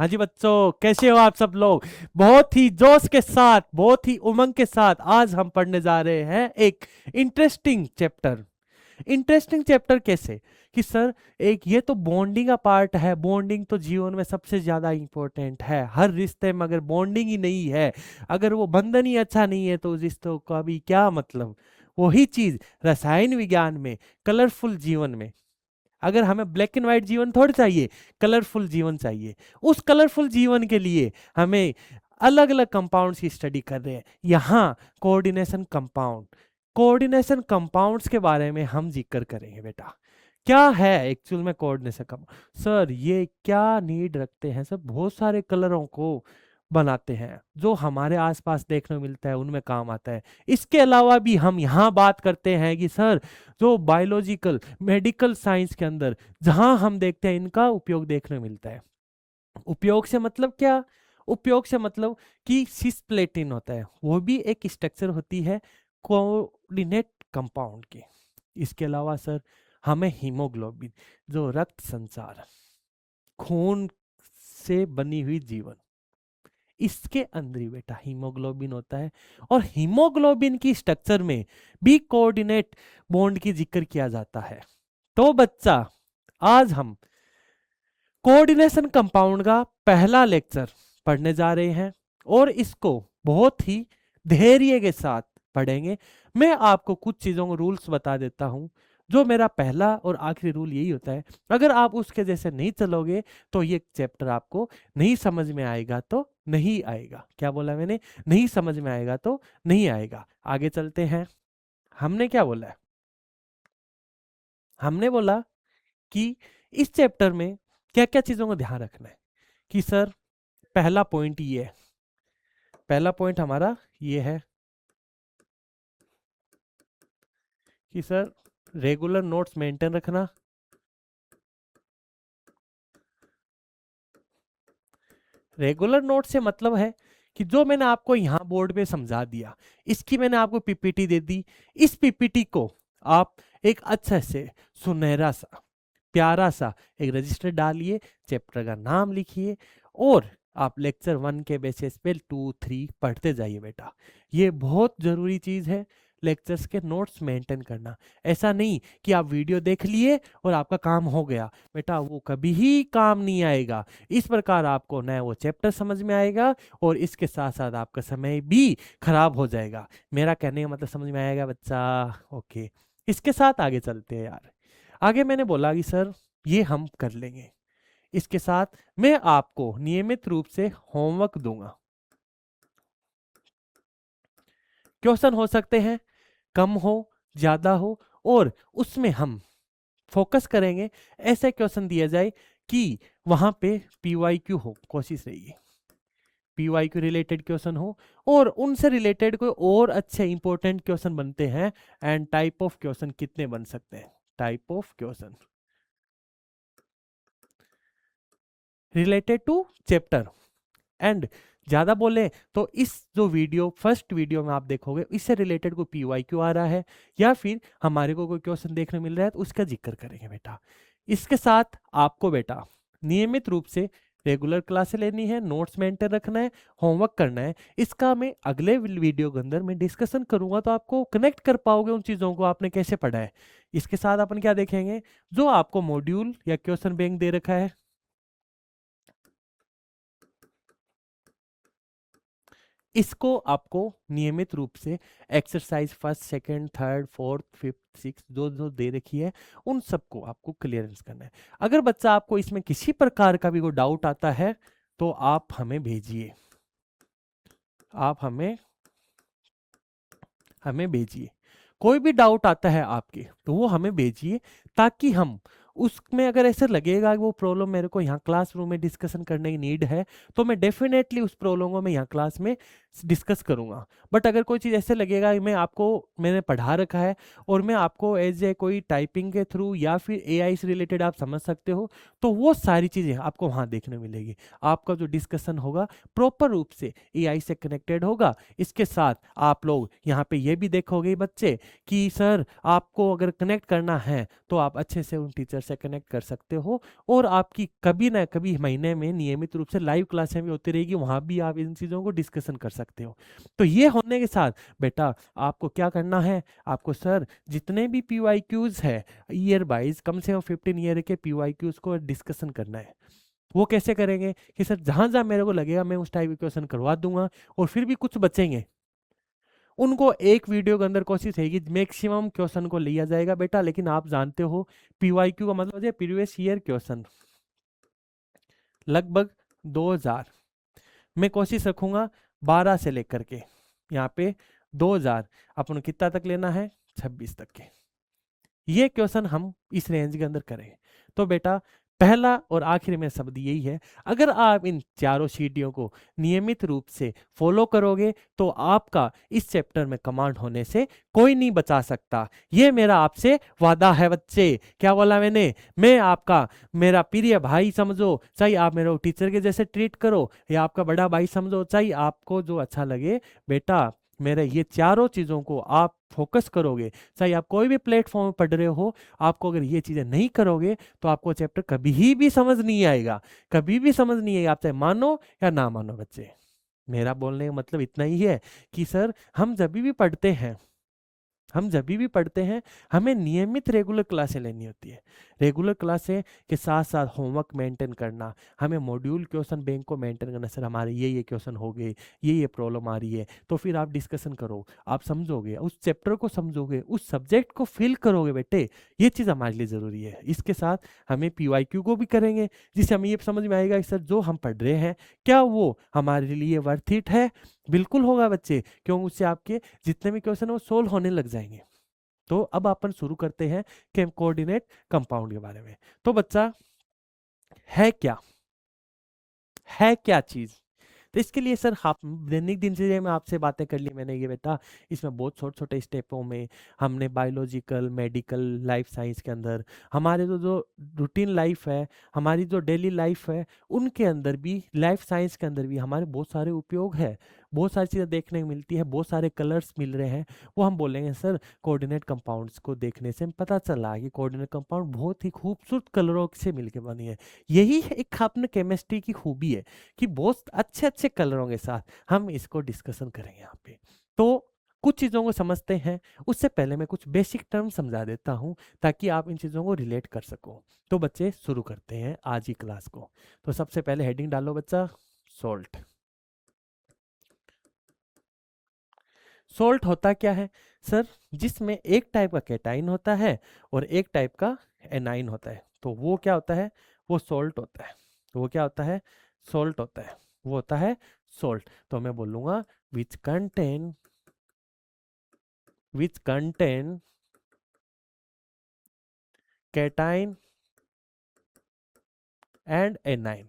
हाँ जी बच्चों, कैसे हो आप सब लोग। बहुत ही जोश के साथ, बहुत ही उमंग के साथ आज हम पढ़ने जा रहे हैं एक इंटरेस्टिंग चैप्टर। इंटरेस्टिंग चैप्टर कैसे कि सर, एक ये तो बॉन्डिंग का पार्ट है। बॉन्डिंग तो जीवन में सबसे ज्यादा इंपॉर्टेंट है। हर रिश्ते में अगर बॉन्डिंग ही नहीं है, अगर वो बंधन ही अच्छा नहीं है, तो उस रिश्तों का भी क्या मतलब। वही चीज रसायन विज्ञान में, कलरफुल जीवन में। अगर हमें ब्लैक एंड व्हाइट जीवन थोड़ा चाहिए, कलरफुल जीवन चाहिए। उस कलरफुल जीवन के लिए हमें अलग अलग कंपाउंड्स की स्टडी कर रहे हैं यहाँ। कोऑर्डिनेशन कंपाउंड, कोऑर्डिनेशन कंपाउंड्स के बारे में हम जिक्र करेंगे बेटा। क्या है एक्चुअल में कोऑर्डिनेशन कंपाउंड। सर ये क्या नीड रखते हैं सर, बहुत सारे कलरों को बनाते हैं जो हमारे आसपास देखने को मिलता है, उनमें काम आता है। इसके अलावा भी हम यहाँ बात करते हैं कि सर, जो बायोलॉजिकल मेडिकल साइंस के अंदर जहां हम देखते हैं इनका उपयोग देखने को मिलता है। उपयोग से मतलब क्या, उपयोग से मतलब कि सिस्प्लेटिन होता है, वो भी एक स्ट्रक्चर होती है कोऑर्डिनेट कंपाउंड की। इसके अलावा सर, हमें हीमोग्लोबिन, जो रक्त संचार, खून से बनी हुई जीवन, इसके अंदर ही बेटा हीमोग्लोबिन होता है। और हीमोग्लोबिन की स्ट्रक्चर में भी कोऑर्डिनेट बॉन्ड की जिक्र किया जाता है। तो बच्चा, आज हम कोऑर्डिनेशन कंपाउंड का पहला लेक्चर पढ़ने जा रहे हैं और इसको बहुत ही धैर्य के साथ पढ़ेंगे। मैं आपको कुछ चीजों को रूल्स बता देता हूं। जो मेरा पहला और आखिरी रूल यही होता है, अगर आप उसके जैसे नहीं चलोगे तो ये चैप्टर आपको नहीं समझ में आएगा, तो नहीं आएगा। क्या बोला मैंने, नहीं समझ में आएगा तो नहीं आएगा। आगे चलते हैं। हमने क्या बोला है, हमने बोला कि इस चैप्टर में क्या क्या चीजों का ध्यान रखना है। कि सर, पहला पॉइंट ये है, पहला पॉइंट हमारा ये है कि सर, रेगुलर नोट्स मेंटेन रखना। रेगुलर नोट से मतलब है कि जो मैंने आपको यहाँ बोर्ड पे समझा दिया, इसकी मैंने आपको पीपीटी दे दी। इस पीपीटी को आप एक अच्छे से सुनहरा सा, प्यारा सा एक रजिस्टर डालिए, चैप्टर का नाम लिखिए और आप लेक्चर 1 के बेसिस पे 2 3 पढ़ते जाइए बेटा। ये बहुत जरूरी चीज है, लेक्चर्स के नोट्स मेंटेन करना। ऐसा नहीं कि आप वीडियो देख लिए और आपका काम हो गया, बेटा वो कभी ही काम नहीं आएगा। इस प्रकार आपको नया वो चैप्टर समझ में आएगा और इसके साथ साथ आपका समय भी खराब हो जाएगा। मेरा कहने का मतलब समझ में आएगा बच्चा? ओके, इसके साथ आगे चलते हैं यार। आगे मैंने बोला कि सर, ये हम कर लेंगे। इसके साथ मैं आपको नियमित रूप से होमवर्क दूंगा। क्वेश्चन हो सकते हैं, कम हो, ज्यादा हो, और उसमें हम फोकस करेंगे ऐसे क्वेश्चन दिया जाए कि वहां पे पीवाईक्यू हो, कोशिश रही पीवाईक्यू रिलेटेड क्वेश्चन हो और उनसे रिलेटेड कोई और अच्छे इंपॉर्टेंट क्वेश्चन बनते हैं। एंड टाइप ऑफ क्वेश्चन कितने बन सकते हैं, type of question related to chapter. And ज्यादा बोले तो इस जो वीडियो, फर्स्ट वीडियो में आप देखोगे, इससे रिलेटेड कोई पीवाईक्यू आ रहा है या फिर हमारे को कोई क्वेश्चन देखने मिल रहा है तो उसका जिक्र करेंगे बेटा। इसके साथ आपको बेटा नियमित रूप से रेगुलर क्लासेस लेनी है, नोट्स मेंटेन रखना है, होमवर्क करना है। इसका मैं अगले वीडियो के अंदर मैं डिस्कशन करूंगा, तो आपको कनेक्ट कर पाओगे उन चीजों को आपने कैसे पढ़ा है। इसके साथ अपन क्या देखेंगे, जो आपको मॉड्यूल या क्वेश्चन बैंक दे रखा है, इसको आपको नियमित रूप से exercise first second third fourth fifth six जो जो दे रखी है, उन सबको आपको क्लियरेंस करना है। अगर बच्चा आपको इसमें किसी प्रकार का भी कोई डाउट आता है तो आप हमें भेजिए, आप हमें हमें भेजिए। कोई भी डाउट आता है आपके तो वो हमें भेजिए, ताकि हम उसमें, अगर ऐसे लगेगा कि वो प्रॉब्लम मेरे को यहाँ क्लासरूम में डिस्कशन करने की नीड है, तो मैं डेफिनेटली उस प्रॉब्लम को मैं यहाँ क्लास में डिस्कस करूंगा। बट अगर कोई चीज़ ऐसे लगेगा कि मैं आपको, मैंने पढ़ा रखा है और मैं आपको एज ए कोई टाइपिंग के थ्रू या फिर एआई से रिलेटेड आप समझ सकते हो, तो वो सारी चीज़ें आपको वहाँ देखने मिलेगी। आपका जो डिस्कशन होगा प्रॉपर रूप से एआई से कनेक्टेड होगा। इसके साथ आप लोग यहाँ पे ये भी देखोगे बच्चे कि सर, आपको अगर कनेक्ट करना है तो आप अच्छे से उन टीचर से कनेक्ट कर सकते हो। और आपकी कभी ना कभी महीने में नियमित रूप से लाइव क्लासें भी होती रहेगी, वहाँ भी आप इन चीज़ों को डिस्कशन कर सकते हो। तो ये होने के साथ बेटा आपको क्या करना है, आपको सर जितने भी PYQs है ईयर वाइज कम से कम 15 ईयर के PYQs को डिस्कशन करना है। वो कैसे करेंगे कि सर जहां जहां मेरे को लगेगा मैं उस टाइप के क्वेश्चन करवा दूंगा, और फिर भी कुछ बचेंगे उनको एक वीडियो के अंदर कोशिश है कि मैक्सिमम क्वेश्चन को लिया जाएगा बेटा। लेकिन आप जानते हो PYQ का मतलब है प्रीवियस ईयर क्वेश्चन, लगभग 2000। मैं कोशिश रखूंगा 12 से लेकर के यहाँ पे 2000 अपन कितना तक लेना है, 26 तक के ये क्वेश्चन हम इस रेंज के अंदर करें। तो बेटा पहला और आखिर में शब्द यही है, अगर आप इन चारों सीढ़ियों को नियमित रूप से फॉलो करोगे तो आपका इस चैप्टर में कमांड होने से कोई नहीं बचा सकता। ये मेरा आपसे वादा है बच्चे। क्या बोला मैंने, मैं आपका मेरा प्रिय भाई समझो, चाहे आप मेरे टीचर के जैसे ट्रीट करो, या आपका बड़ा भाई समझो, चाहे आपको जो अच्छा लगे। बेटा मेरे ये चारों चीज़ों को आप फोकस करोगे, चाहे आप कोई भी प्लेटफॉर्म पढ़ रहे हो, आपको अगर ये चीज़ें नहीं करोगे तो आपको चैप्टर कभी भी समझ नहीं आएगा, कभी भी समझ नहीं आएगा, आप चाहे मानो या ना मानो बच्चे। मेरा बोलने का मतलब इतना ही है कि सर हम जब भी पढ़ते हैं, हमें नियमित रेगुलर क्लासें लेनी होती है। रेगुलर क्लासें के साथ साथ होमवर्क मेंटेन करना, हमें मॉड्यूल क्वेश्चन बैंक को मेंटेन करना। सर हमारे ये क्वेश्चन हो गए, ये प्रॉब्लम आ रही है, तो फिर आप डिस्कशन करो, आप समझोगे, उस चैप्टर को समझोगे, उस सब्जेक्ट को फील करोगे बेटे। ये चीज़ हमारे लिए ज़रूरी है। इसके साथ हमें PYQ को भी करेंगे, जिससे हमें ये समझ में आएगा कि सर जो हम पढ़ रहे हैं क्या वो हमारे लिए वर्थ इट है। बिल्कुल होगा बच्चे, क्यों उससे आपके जितने भी क्वेश्चन है वो सोल्व होने लग जाएंगे। तो अब अपन शुरू करते हैं कि कोऑर्डिनेट कंपाउंड के बारे में। तो बच्चा है क्या चीज। तो इसके लिए सर आप दैनिक दिनचर्या में आपसे बातें कर ली मैंने ये बेटा, इसमें बहुत छोटे छोटे स्टेपों में हमने बायोलॉजिकल, मेडिकल, लाइफ साइंस के अंदर हमारे जो रूटीन लाइफ है, हमारी जो डेली लाइफ है, उनके अंदर भी, लाइफ साइंस के अंदर भी हमारे बहुत सारे उपयोग है, बहुत सारी चीज़ें देखने को मिलती है, बहुत सारे कलर्स मिल रहे हैं। वो हम बोलेंगे सर कोऑर्डिनेट कंपाउंड्स को देखने से पता चला कि कोऑर्डिनेट कंपाउंड बहुत ही खूबसूरत कलरों से मिलकर बनी है। यही एक अपने केमिस्ट्री की खूबी है कि बहुत अच्छे अच्छे कलरों के साथ हम इसको डिस्कशन करेंगे यहाँ पे। तो कुछ चीज़ों को समझते हैं, उससे पहले मैं कुछ बेसिक टर्म समझा देता हूँ ताकि आप इन चीज़ों को रिलेट कर सको। तो बच्चे शुरू करते हैं आज की क्लास को। तो सबसे पहले हेडिंग डालो बच्चा, सॉल्ट। सॉल्ट होता क्या है सर, जिसमें एक टाइप का कैटाइन होता है और एक टाइप का एनाइन होता है। तो वो क्या होता है, वो सॉल्ट होता है। वो क्या होता है, सॉल्ट होता है, वो होता है सॉल्ट। तो मैं बोलूंगा which contain cation and A9,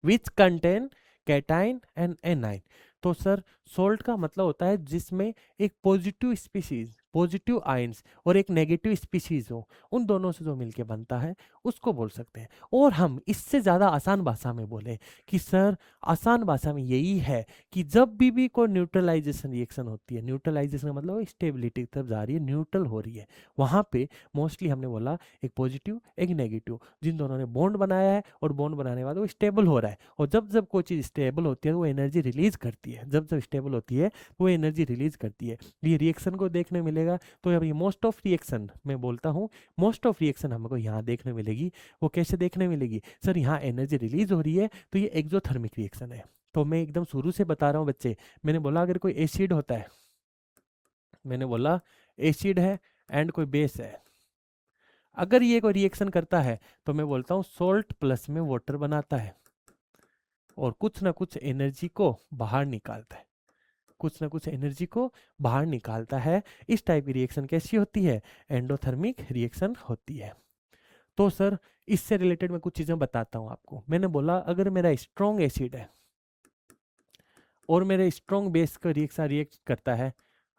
which contain cation and A9. तो सर सोल्ट का मतलब होता है जिसमें एक पॉजिटिव स्पीशीज, पॉजिटिव आयंस और एक नेगेटिव स्पीशीज हो, उन दोनों से जो मिलके बनता है उसको बोल सकते हैं। और हम इससे ज़्यादा आसान भाषा में बोले कि सर आसान भाषा में यही है कि जब भी कोई न्यूट्रलाइजेशन रिएक्शन होती है, न्यूट्रलाइजेशन का मतलब स्टेबिलिटी की तरफ जा रही है, न्यूट्रल हो रही है, वहाँ पे मोस्टली हमने बोला एक पॉजिटिव एक नेगेटिव, जिन दोनों ने बॉन्ड बनाया है और बॉन्ड बनाने के बाद वो स्टेबल हो रहा है। और जब जब कोई चीज़ स्टेबल होती है तो वो एनर्जी रिलीज करती है, जब जब स्टेबल होती है वो एनर्जी रिलीज करती है। ये रिएक्शन को देखने मिलेगा। तो अब ये मोस्ट ऑफ रिएक्शन मैं बोलता हूँ, मोस्ट ऑफ रिएक्शन हमको यहाँ देखने मिलेगी। वो कैसे देखने मिलेगी सर, यहाँ एनर्जी रिलीज हो रही है तो ये एक्सोथर्मिक रिएक्शन है। तो मैं एकदम शुरू से बता रहा हूँ बच्चे, मैंने बोला अगर कोई एसिड होता है, मैंने बोला एसिड है एंड कोई बेस है, अगर ये कोई रिएक्शन करता है तो मैं बोलता हूँ सोल्ट प्लस में वाटर बनाता है और कुछ ना कुछ एनर्जी को बाहर निकालता है, कुछ ना कुछ एनर्जी को बाहर निकालता है। इस टाइप की रिएक्शन कैसी होती है, एंडोथर्मिक रिएक्शन होती है। तो सर इससे रिलेटेड मैं कुछ चीजें बताता हूं आपको। मैंने बोला अगर मेरा स्ट्रॉन्ग एसिड है और मेरे स्ट्रॉन्ग बेस का रिएक्शन रिएक्ट करता है,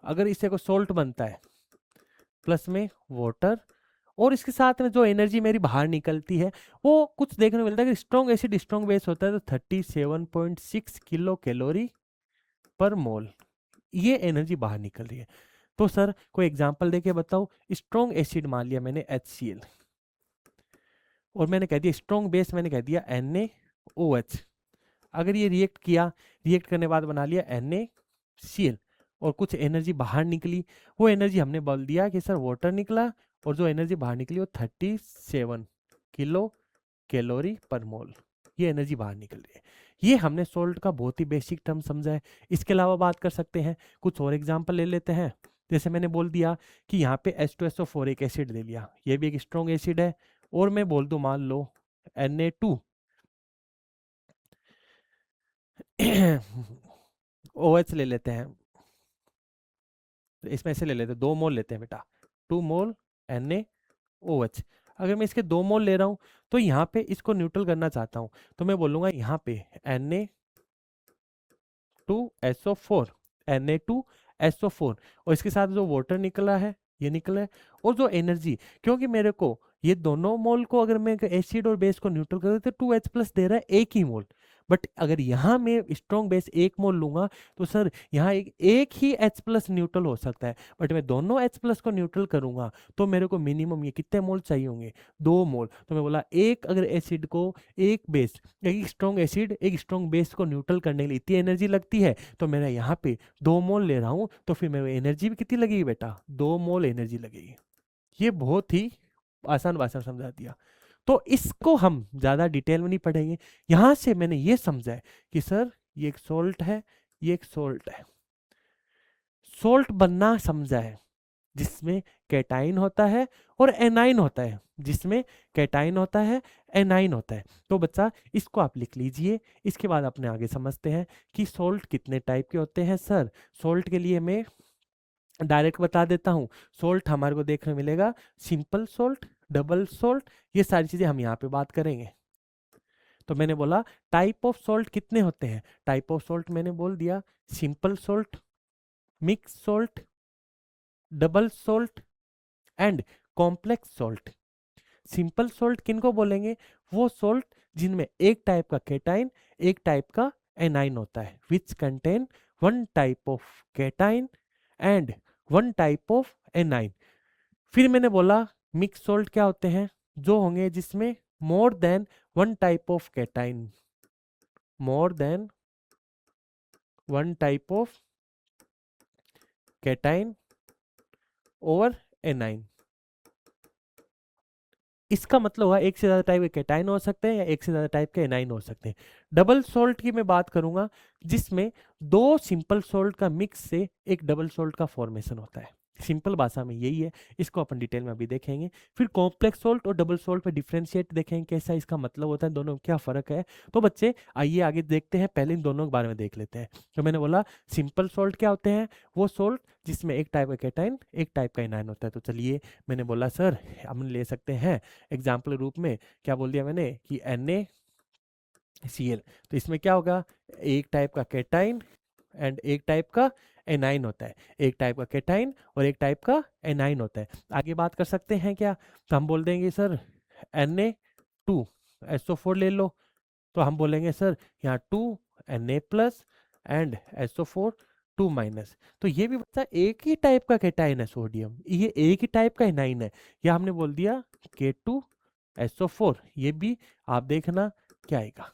अगर इससे कोई सोल्ट बनता है प्लस में वाटर, और इसके साथ में जो एनर्जी मेरी बाहर निकलती है वो कुछ देखने को मिलता है कि स्ट्रॉन्ग एसिड स्ट्रॉन्ग बेस होता है तो 37.6 किलो कैलोरी पर मोल ये एनर्जी बाहर निकल रही है। तो सर कोई एग्जांपल देके बताओ। स्ट्रॉन्ग एसिड मान लिया मैंने HCl, और मैंने कह दिया स्ट्रॉन्ग बेस मैंने कह दिया NaOH। अगर ये रिएक्ट किया, रिएक्ट करने बाद बना लिया NaCl, और कुछ एनर्जी बाहर निकली, वो एनर्जी हमने बोल दिया कि सर वाटर निकला, और जो एनर्जी बाहर निकली वो 37 किलो कैलोरी पर मोल, ये एनर्जी बाहर निकल रही है। ये हमने सोल्ट का बहुत ही बेसिक टर्म समझा है। इसके अलावा बात कर सकते हैं, कुछ और एग्जांपल ले लेते हैं। जैसे मैंने बोल दिया कि यहाँ पे H2SO4 एक एसिड ले लिया, ये भी एक स्ट्रॉन्ग एसिड है, और मैं बोल दूं मान लो Na2 OH ले लेते हैं, तो इसमें से ले लेते हैं 2 मोल लेते हैं बेटा, 2 मोल NaOH। अगर मैं इसके 2 मोल ले रहा हूं तो यहाँ पे इसको न्यूट्रल करना चाहता हूं, तो मैं बोलूंगा यहाँ पे Na2SO4, Na2SO4, और इसके साथ जो वाटर निकला है ये निकला है, और जो एनर्जी, क्योंकि मेरे को ये दोनों मोल को अगर मैं एसिड और बेस को न्यूट्रल कर तो 2H प्लस दे रहा है एक ही मोल। बट अगर यहाँ मैं स्ट्रॉन्ग बेस एक मोल लूंगा तो सर यहाँ एक ही H प्लस न्यूट्रल हो सकता है, बट मैं दोनों H प्लस को न्यूट्रल करूंगा तो मेरे को मिनिमम ये कितने मोल चाहिए होंगे, 2 मोल। तो मैं बोला एक अगर एसिड को, एक बेस, एक स्ट्रॉन्ग एसिड एक स्ट्रॉन्ग बेस को न्यूट्रल करने के लिए इतनी एनर्जी लगती है, तो मेरा यहाँ पे 2 मोल ले रहा हूँ, तो फिर मेरे एनर्जी भी कितनी लगेगी बेटा, 2 मोल एनर्जी लगेगी। ये बहुत ही आसान भाषा में समझा दिया। तो इसको हम ज्यादा डिटेल में नहीं पढ़ेंगे। यहां से मैंने ये समझा है कि सर ये एक सोल्ट है, ये एक सोल्ट है। सोल्ट बनना समझा है जिसमें कैटाइन होता है और एनाइन होता है, जिसमें कैटाइन होता है, एनाइन होता है। तो बच्चा इसको आप लिख लीजिए। इसके बाद अपने आगे समझते हैं कि सोल्ट कितने टाइप के होते हैं। सर सोल्ट के लिए मैं डायरेक्ट बता देता हूँ। सोल्ट हमारे को देखने मिलेगा सिंपल सोल्ट, डबल सोल्ट, ये सारी चीजें हम यहाँ पे बात करेंगे। तो मैंने बोला टाइप ऑफ सोल्ट कितने होते हैं। टाइप ऑफ सोल्ट मैंने बोल दिया simple salt, mix salt, double salt and complex salt. Simple salt किनको बोलेंगे, वो सोल्ट जिनमें एक टाइप का केटाइन, एक टाइप का एनाइन होता है, which contain one type of cation and one type of anion. फिर मैंने बोला मिक्स सोल्ट क्या होते हैं, जो होंगे जिसमें more than one type of cation, more than one type of cation और एनाइन। इसका मतलब हुआ एक से ज्यादा टाइप के कैटाइन हो सकते हैं या एक से ज्यादा टाइप के एनाइन हो सकते हैं। डबल सोल्ट की मैं बात करूंगा जिसमें 2 सिंपल सोल्ट का मिक्स से एक डबल सोल्ट का फॉर्मेशन होता है। सिंपल भाषा में यही है, इसको अपन डिटेल में अभी देखेंगे। फिर कॉम्प्लेक्स सोल्ट और डबल सोल्ट पे डिफरेंशिएट देखेंगे कैसा इसका मतलब होता है, दोनों में क्या फर्क है। तो बच्चे आइए आगे देखते हैं, पहले इन दोनों के बारे में देख लेते हैं। तो मैंने बोला सिंपल सोल्ट क्या होते हैं, वो सोल्ट जिसमें एक टाइप का कैटाइन एक टाइप का एनाइन होता है। तो चलिए मैंने बोला सर हम ले सकते हैं एग्जाम्पल रूप में, क्या बोल दिया मैंने कि NaCl। तो इसमें क्या होगा, एक टाइप का कैटाइन एंड एक टाइप का एनाइन होता है, एक टाइप का कैटाइन और एक टाइप का एनाइन होता है। आगे बात कर सकते हैं क्या, तो हम बोल देंगे सर Na2SO4 ले लो, तो हम बोलेंगे सर यहाँ 2 Na plus and SO4 2 minus. तो ये भी बच्चा एक ही टाइप का कैटाइन है सोडियम, ये एक ही टाइप का एनाइन है। या हमने बोल दिया K2SO4, ये भी आप देखना क्या आएगा।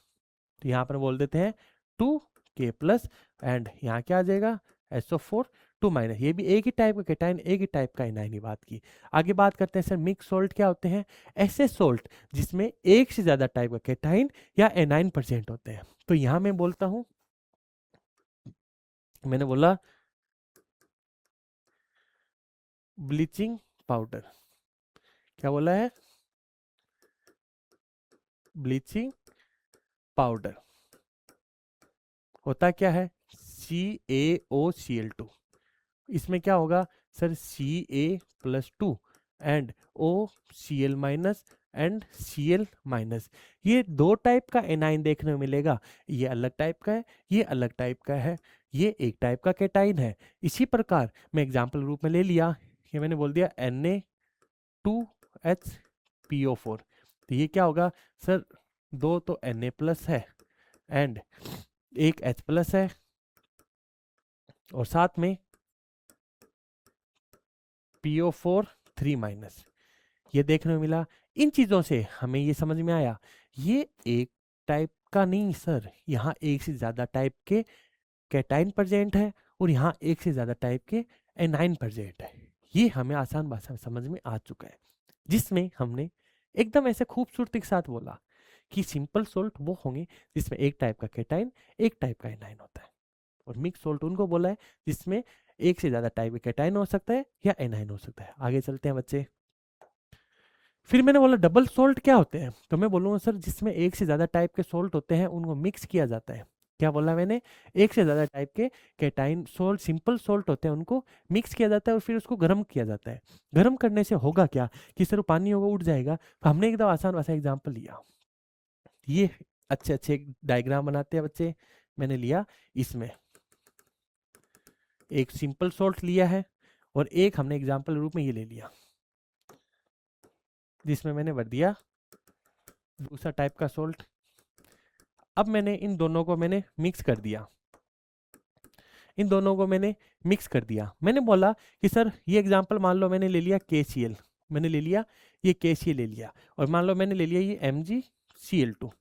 तो यहाँ पर बोल देते हैं 2K प्लस एंड यहाँ क्या आ जाएगा SO4 2 माइनस। ये भी एक ही टाइप का कैटाइन एक ही टाइप का एनाइन ही बात की। आगे बात करते हैं सर मिक्स सोल्ट क्या होते हैं, ऐसे सोल्ट जिसमें एक से ज्यादा टाइप का कैटाइन या एनाइन प्रेजेंट होते हैं। तो यहाँ मैं बोलता हूँ, मैंने बोला ब्लीचिंग पाउडर, क्या बोला है, ब्लीचिंग पाउडर होता क्या है CaOCl2। इसमें क्या होगा sir Ca plus 2 and OCl minus and Cl minus. ये 2 टाइप का एनाइन देखने को मिलेगा, ये अलग टाइप का है, ये अलग टाइप का है, ये एक टाइप का कैटाइन है। इसी प्रकार मैं एग्जाम्पल रूप में ले लिया, ये मैंने बोल दिया Na2HPO4। तो ये क्या होगा सर, 2 तो Na प्लस है एंड एक H प्लस है, और साथ में PO4 3-, ये देखने को मिला। इन चीजों से हमें ये समझ में आया ये एक टाइप का नहीं सर, यहाँ एक से ज्यादा टाइप के कैटाइन प्रेजेंट है और यहाँ एक से ज्यादा टाइप के एनाइन प्रेजेंट है। ये हमें आसान भाषा में समझ में आ चुका है, जिसमें हमने एकदम ऐसे खूबसूरती के साथ बोला कि सिंपल सोल्ट वो होंगे जिसमें एक टाइप का कैटाइन एक टाइप का एनाइन होता है, और मिक्स सोल्ट उनको बोला है जिसमें एक से ज्यादा टाइप का कैटाइन हो सकता है या एनाइन हो सकता है। आगे चलते हैं बच्चे। फिर मैंने बोला डबल सोल्ट क्या होते हैं, तो मैं बोलूंगा सर जिसमें एक से ज्यादा टाइप के सोल्ट होते हैं उनको मिक्स किया जाता है। क्या बोला मैंने, एक से ज्यादा टाइप के कैटाइन सोल्ट सिंपल सोल्ट होते हैं उनको मिक्स किया जाता है और फिर उसको गर्म किया जाता है। गर्म करने से होगा क्या कि सर पानी होगा उठ जाएगा। तो हमने एकदम आसान वैसा एग्जाम्पल लिया, ये अच्छे अच्छे डायग्राम बनाते हैं बच्चे। मैंने लिया इसमें एक सिंपल सोल्ट लिया है और एक हमने एग्जाम्पल रूप में ये ले लिया जिसमें मैंने भर दिया दूसरा टाइप का सोल्ट। अब मैंने इन दोनों को मैंने मिक्स कर दिया, इन दोनों को मैंने मिक्स कर दिया। मैंने बोला कि सर ये एग्जांपल मान लो मैंने ले लिया KCl, मैंने ले लिया ये KCl ले लिया, और मान लो मैंने ले लिया ये MgCl2,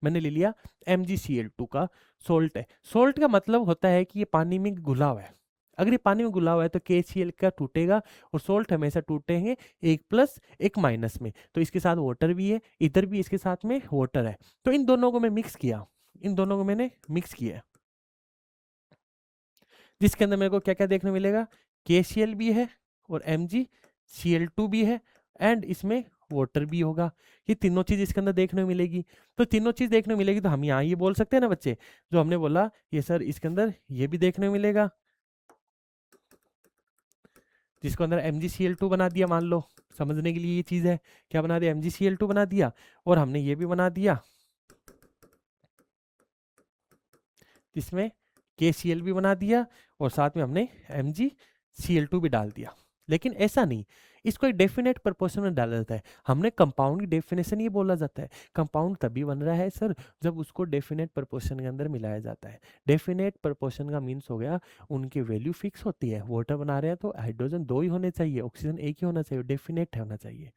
मैंने ले लिया MgCl2 का सोल्ट है। सोल्ट का मतलब होता है कि ये पानी में घुला हुआ है। अगर ये पानी में घुला हुआ है तो KCl का टूटेगा और सोल्ट हमेशा टूटेंगे एक प्लस एक माइनस में। तो इसके साथ वाटर भी है, इधर भी इसके साथ में वाटर है। तो इन दोनों को मैं मिक्स किया, इन दोनों को मैंने मिक्स किया, जिसके अंदर मेरे को क्या क्या देखने मिलेगा, KCl भी है और MgCl2 भी है एंड इसमें वाटर भी होगा। ये तीनों चीज इसके अंदर देखने को मिलेगी। तो तीनों चीज देखने को मिलेगी तो हम यहाँ ये बोल सकते हैं ना बच्चे, जो हमने बोला ये सर इसके अंदर ये भी देखने को मिलेगा, जिसको अंदर MgCl2 बना दिया। मान लो समझने के लिए ये चीज है, क्या बना दिया, MgCl2 बना दिया, और हमने ये भी बना दिया जिसमें KCl भी बना दिया और साथ में हमने MgCl2 भी डाल दिया। लेकिन ऐसा नहीं, इसको एक डेफिनेट प्रोपोर्शन में डाला जाता है। हमने कंपाउंड की डेफिनेशन ये बोला जाता है, कंपाउंड तभी बन रहा है सर जब उसको डेफिनेट प्रोपोर्शन के अंदर मिलाया जाता है। डेफिनेट प्रोपोर्शन का मीन्स हो गया उनकी वैल्यू फिक्स होती है। वाटर बना रहे हैं तो हाइड्रोजन 2 ही होने चाहिए, ऑक्सीजन 1 ही होना चाहिए, डेफिनेट होना चाहिए।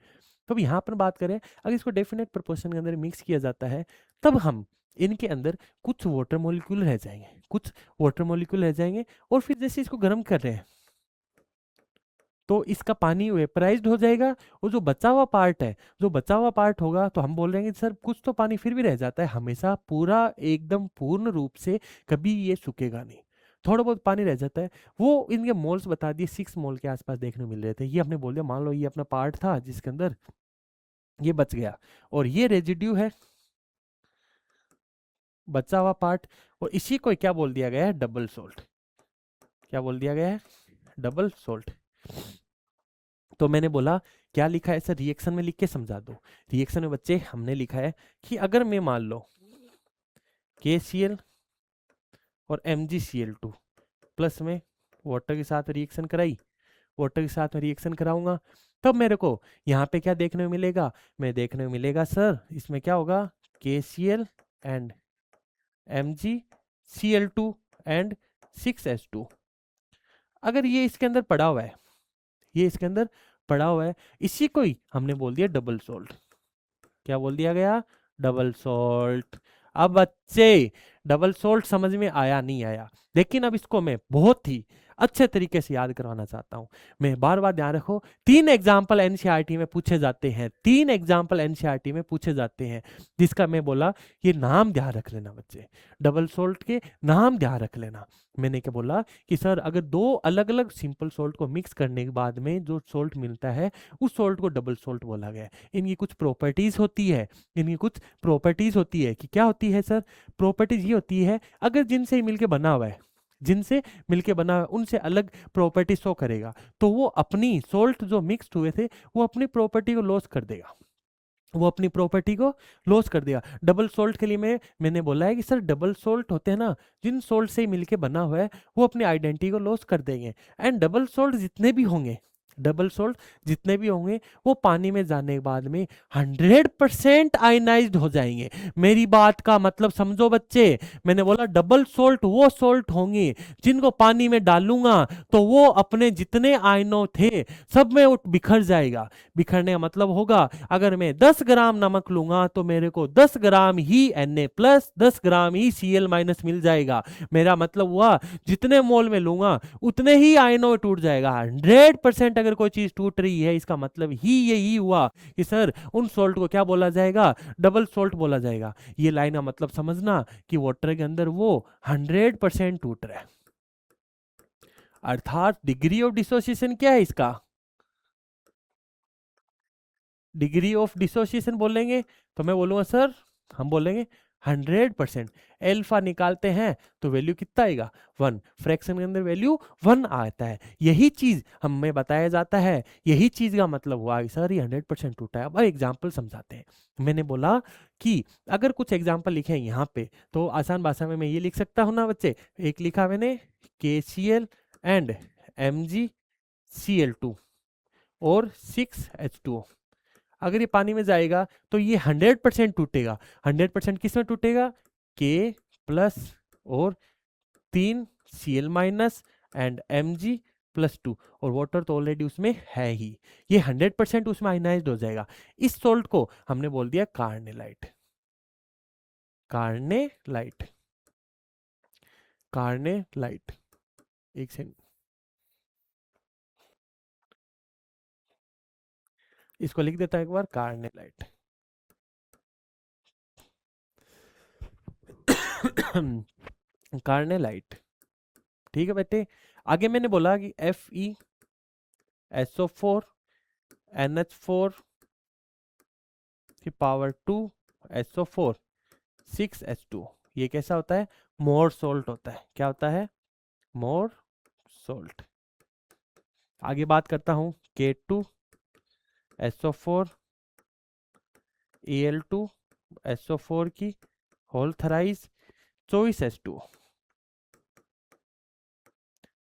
तो अब यहाँ पर बात करें अगर इसको डेफिनेट प्रोपोर्शन के अंदर मिक्स किया जाता है तब हम इनके अंदर कुछ वाटर मॉलिक्यूल रह जाएंगे, कुछ वाटर मॉलिक्यूल रह जाएंगे, और फिर जैसे इसको गर्म कर रहे हैं तो इसका पानी वेपराइज्ड हो जाएगा, और जो बचा हुआ पार्ट है, जो बचा हुआ पार्ट होगा तो हम बोल रहे हैं कि सर कुछ तो पानी फिर भी रह जाता है, हमेशा पूरा एकदम पूर्ण रूप से कभी ये सूखेगा नहीं, थोड़ा बहुत पानी रह जाता है। वो इनके मोल्स बता दिए 6 मोल के आसपास देखने को मिल रहे थे। ये हमने बोल दिया मान लो ये अपना पार्ट था जिसके अंदर ये बच गया, और ये रेजिड्यू है बचा हुआ पार्ट, और इसी को क्या बोल दिया गया है, डबल सोल्ट। क्या बोल दिया गया है, डबल सोल्ट। तो मैंने बोला क्या लिखा है सर, रिएक्शन में लिख के समझा दो। रिएक्शन में बच्चे हमने लिखा है कि अगर मैं मान लो KCl और MgCl2 प्लस में वाटर के साथ रिएक्शन कराई, वाटर के साथ में रिएक्शन कराऊंगा, तब मेरे को यहाँ पे क्या देखने को मिलेगा, मैं देखने को मिलेगा सर इसमें क्या होगा, KCl and MgCl2 and 6H2। अगर ये इसके अंदर पड़ा हुआ है, ये इसके अंदर पड़ा हुआ है, इसी को ही हमने बोल दिया डबल सोल्ट। क्या बोल दिया गया, डबल सोल्ट। अब बच्चे डबल सोल्ट समझ में आया नहीं आया, लेकिन अब इसको मैं बहुत ही अच्छे तरीके से याद करवाना चाहता हूं। मैं बार बार ध्यान रखो, 3 एग्जाम्पल एनसीईआरटी में पूछे जाते हैं, 3 एग्जाम्पल एनसीईआरटी में पूछे जाते हैं, जिसका मैं बोला ये नाम ध्यान रख लेना बच्चे, डबल सोल्ट के नाम ध्यान रख लेना। मैंने क्या बोला कि सर अगर 2 अलग अलग सिंपल सोल्ट को मिक्स करने के बाद में जो सोल्ट मिलता है उस सोल्ट को डबल सोल्ट बोला गया है। इनकी कुछ प्रॉपर्टीज होती है, इनकी कुछ प्रॉपर्टीज होती है कि क्या होती है सर, प्रॉपर्टीज ये होती है अगर जिनसे ही मिलके बना हुआ है, जिनसे मिलके बना हुआ है उनसे अलग प्रॉपर्टी शो करेगा, तो वो अपनी सोल्ट जो मिक्स्ड हुए थे वो अपनी प्रॉपर्टी को लॉस कर देगा, वो अपनी प्रॉपर्टी को लॉस कर देगा। डबल सोल्ट के लिए मैंने बोला है कि सर डबल सोल्ट होते हैं ना, जिन सोल्ट से मिलके बना हुआ है वो अपनी आइडेंटिटी को लॉस कर देंगे, एंड डबल सोल्ट जितने भी होंगे डबल सोल्ट जितने भी होंगे वो पानी में जाने के बाद में 100% आयनाइज्ड हो जाएंगे। मेरी बात का मतलब समझो बच्चे, मैंने बोला डबल सोल्ट वो सोल्ट होंगे जिनको पानी में डालूंगा तो वो अपने जितने आयनों थे सब में उठ बिखर जाएगा। बिखरने का मतलब होगा अगर मैं 10 ग्राम नमक लूंगा तो मेरे को 10 ग्राम ही Na प्लस 10 ग्राम ही Cl माइनस मिल जाएगा। मेरा मतलब हुआ जितने मोल में लूंगा उतने ही आयनों में टूट जाएगा। 100% अगर कोई चीज टूट रही है इसका मतलब ही यही हुआ कि सर उन सोल्ट को क्या बोला जाएगा, डबल सोल्ट बोला जाएगा। ये लाइन का मतलब समझना कि वाटर के अंदर वो 100% टूट रहा है। अर्थात डिग्री ऑफ डिसोसिएशन क्या है इसका, डिग्री ऑफ डिसोसिएशन बोलेंगे तो मैं बोलूंगा सर, हम बोलेंगे 100%। एल्फा निकालते हैं तो वैल्यू कितना आएगा 1, फ्रैक्शन के अंदर वैल्यू 1 आता है। यही चीज हमें बताया जाता है, यही चीज का मतलब हुआ कि सर ये 100% टूटा है। अब एग्जाम्पल समझाते हैं। मैंने बोला कि अगर कुछ एग्जाम्पल लिखे हैं यहाँ पे तो आसान भाषा में मैं ये लिख सकता हूँ ना बच्चे, एक लिखा मैंने KCl एंड MgCl2 और 6H2O। अगर ये पानी में जाएगा तो ये 100% टूटेगा। 100% किस में टूटेगा, के प्लस और 3 Cl माइनस एंड Mg+2 और वाटर तो ऑलरेडी उसमें है ही। ये 100% उसमें आयनाइज्ड हो जाएगा। इस सोल्ट को हमने बोल दिया कार्नेलाइट। Carnallite, carnallite. एक सेकंड, इसको लिख देता हूं एक बार, कार्नेलाइट। कार्नेलाइट, ठीक है बेटे। आगे मैंने बोला कि FeSO4 NH4 की पावर 2 SO4 6H2। ये कैसा होता है, मोर सोल्ट होता है। क्या होता है, मोर सोल्ट। आगे बात करता हूं K2 SO4 Al2 SO4 की होल थराइज 24H2।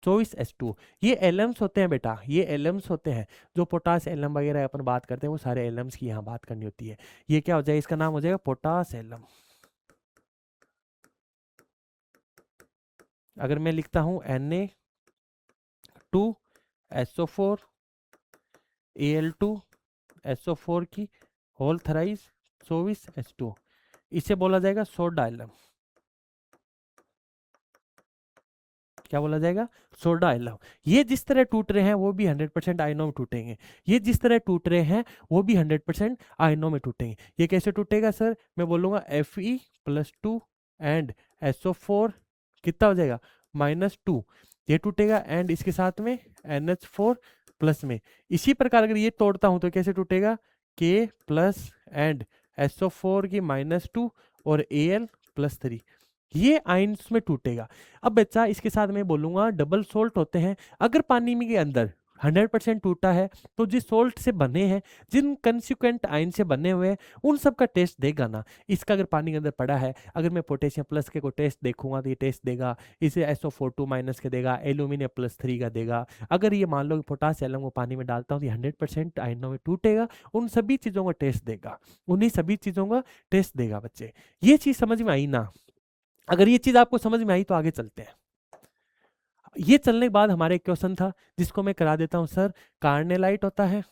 24H2 ये एलम्स होते हैं बेटा, ये एलम्स होते हैं। जो पोटास एलम वगैरह अपन बात करते हैं वो सारे एलम्स की यहाँ बात करनी होती है। ये क्या हो जाएगा, इसका नाम हो जाएगा पोटास एलम। अगर मैं लिखता हूं Na2SO4 Al2 SO4 की होल थराइज 24H2, इसे बोला जाएगा सोडा एलम। क्या बोला जाएगा, सोडा एलम। ये जिस तरह टूट रहे हैं वो भी 100% आयनों में टूटेंगे। ये जिस तरह टूट रहे हैं वो भी 100% आयनों में टूटेंगे। ये कैसे टूटेगा सर, मैं बोलूंगा Fe+2 एंड SO4 कितना हो जाएगा -2, ये टूटेगा एंड इसके साथ में NH4 प्लस में। इसी प्रकार अगर ये तोड़ता हूं तो कैसे टूटेगा, K प्लस एंड SO4 की -2 और Al+3, ये आयन्स में टूटेगा। अब बच्चा इसके साथ मैं बोलूंगा डबल सोल्ट होते हैं। अगर पानी में के अंदर 100% टूटा है तो जिस सोल्ट से बने हैं, जिन कंसिक्वेंट आयन से बने हुए हैं, उन सब का टेस्ट देगा ना। इसका अगर पानी के अंदर पड़ा है, अगर मैं पोटेशियम प्लस के को टेस्ट देखूंगा तो ये टेस्ट देगा, इसे SO4 माइनस के देगा, एल्यूमिनियम +3 का देगा। अगर ये मान लो कि पोटासियम को पानी में डालता हूँ तो 100% आयनों में टूटेगा, उन सभी चीजों का टेस्ट देगा, उन्हीं सभी चीजों का टेस्ट देगा बच्चे। ये चीज समझ में आई ना। अगर ये चीज आपको समझ में आई तो आगे चलते हैं। ये चलने के बाद हमारे एक क्वेश्चन था जिसको मैं करा देता हूं सर। कार्नेलाइट होता है,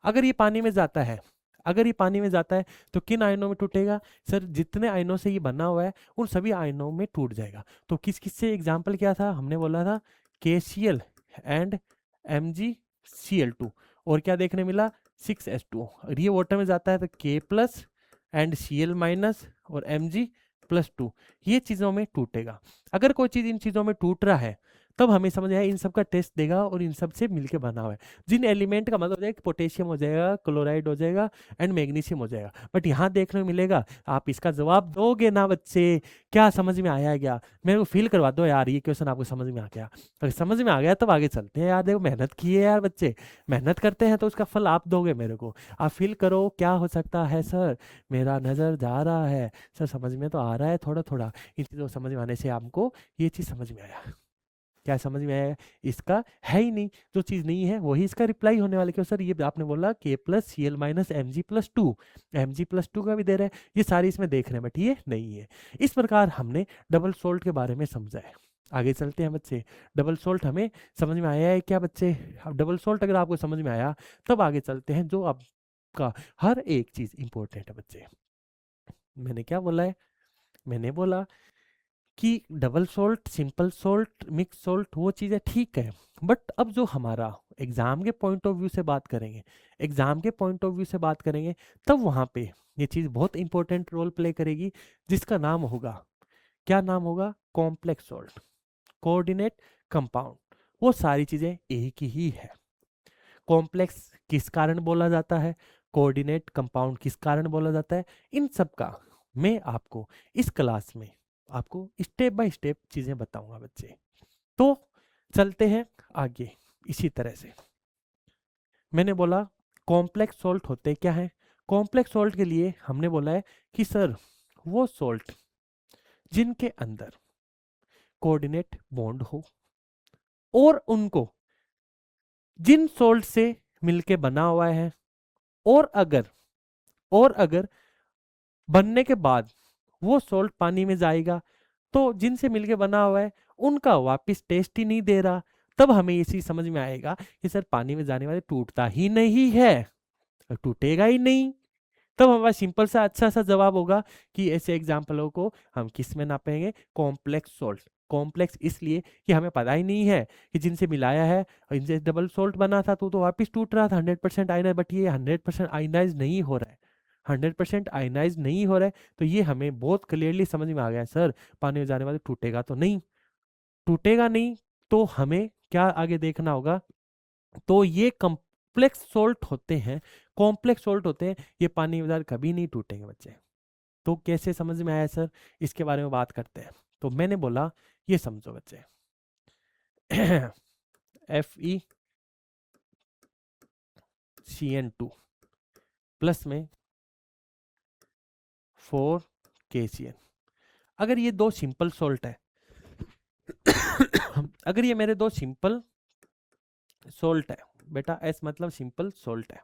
अगर ये पानी में जाता है, अगर ये पानी में जाता है तो किन आयनों में टूटेगा सर, जितने आयनों से ये बना हुआ है उन सभी आयनों में टूट जाएगा। तो किस किस से एग्जाम्पल क्या था, हमने बोला था KCl एंड MgCl2 और क्या देखने मिला 6H2। अगर ये वाटर में जाता है तो K plus and Cl minus और Mg+2, ये चीजों में टूटेगा। अगर कोई चीज इन चीजों में टूट रहा है तब हमें समझ आया इन सब का टेस्ट देगा और इन सब से मिलके बना हुआ है। जिन एलिमेंट का मतलब हो जाएगा पोटेशियम हो जाएगा, क्लोराइड हो जाएगा एंड मैग्नीशियम हो जाएगा। बट यहाँ देखने को मिलेगा, आप इसका जवाब दोगे ना बच्चे, क्या समझ में आया क्या, मेरे को फील करवा दो यार ये क्वेश्चन आपको समझ में आ गया। अगर समझ में आ गया तब आगे चलते हैं यार। देखो मेहनत की है यार बच्चे, मेहनत करते हैं तो उसका फल आप दोगे मेरे को। आप फील करो क्या हो सकता है सर, मेरा नजर जा रहा है सर, समझ में तो आ रहा है थोड़ा थोड़ा। इन चीजों को समझ में आने से आपको ये चीज समझ में आया। क्या समझ में आया? इसका है ही नहीं, जो चीज नहीं है वही इसका रिप्लाई होने वाला। क्यों सर? ये आपने बोला K plus C L minus M G plus two, M G plus two का भी दे रहा है, ये सारी इसमें देख रहे हैं, बट ये नहीं है। इस प्रकार हमने डबल सोल्ट के बारे में समझा है। आगे चलते हैं बच्चे। डबल सोल्ट हमें समझ में आया है क्या बच्चे? अब डबल सोल्ट अगर आपको समझ में आया, तब आगे चलते हैं, जो आपका हर एक चीज इंपॉर्टेंट है बच्चे। मैंने क्या बोला है? मैंने बोला कि double salt, simple salt, mix salt, वो चीज़ें ठीक है, बट अब जो हमारा एग्जाम के पॉइंट ऑफ व्यू से बात करेंगे, एग्जाम के पॉइंट ऑफ व्यू से बात करेंगे, तब वहाँ पे ये चीज़ बहुत इंपॉर्टेंट रोल प्ले करेगी, जिसका नाम होगा, क्या नाम होगा? Complex salt, coordinate compound. वो सारी चीज़ें एक ही है। कॉम्प्लेक्स किस कारण बोला जाता है, कोऑर्डिनेट कंपाउंड किस कारण बोला जाता है, इन सब का मैं आपको इस क्लास में आपको स्टेप बाय स्टेप चीजें बताऊंगा बच्चे। तो चलते हैं आगे। इसी तरह से मैंने बोला कॉम्प्लेक्स सॉल्ट होते क्या है। कॉम्प्लेक्स सॉल्ट के लिए हमने बोला है कि सर वो सॉल्ट जिनके अंदर कोऑर्डिनेट बॉन्ड हो और उनको जिन सॉल्ट से मिलके बना हुआ है, और अगर बनने के बाद वो सॉल्ट पानी में जाएगा, तो जिनसे मिलके बना हुआ है उनका वापस टेस्ट ही नहीं दे रहा, तब हमें ये चीज समझ में आएगा कि सर पानी में जाने वाले टूटता ही नहीं है, टूटेगा ही नहीं। तब हमारा सिंपल सा अच्छा सा जवाब होगा कि ऐसे एग्जाम्पलों को हम किस में नापेंगे? Complex salt. कॉम्प्लेक्स इसलिए कि हमें पता ही नहीं है कि जिनसे मिलाया है और इनसे डबल सोल्ट बना था तो वापस टूट रहा था 100% आयनाइज, बट ये 100% आयनाइज नहीं हो रहा है, 100% आयनाइज नहीं हो रहा है। तो ये हमें बहुत क्लियरली समझ में आ गया, सर पानी में जाने वाले टूटेगा तो नहीं, टूटेगा नहीं। तो हमें क्या आगे देखना होगा? तो ये कॉम्प्लेक्स सोल्ट होते हैं, कॉम्प्लेक्स सोल्ट होते हैं, ये पानी में कभी नहीं टूटेंगे बच्चे। तो कैसे समझ में आया सर? इसके बारे में बात करते हैं। तो मैंने बोला ये समझो बच्चे, Fe CN2 प्लस में 4 KCN। अगर ये दो सिंपल सोल्ट है, अगर ये मेरे दो सिंपल सोल्ट है बेटा, एस मतलब सिंपल सोल्ट है,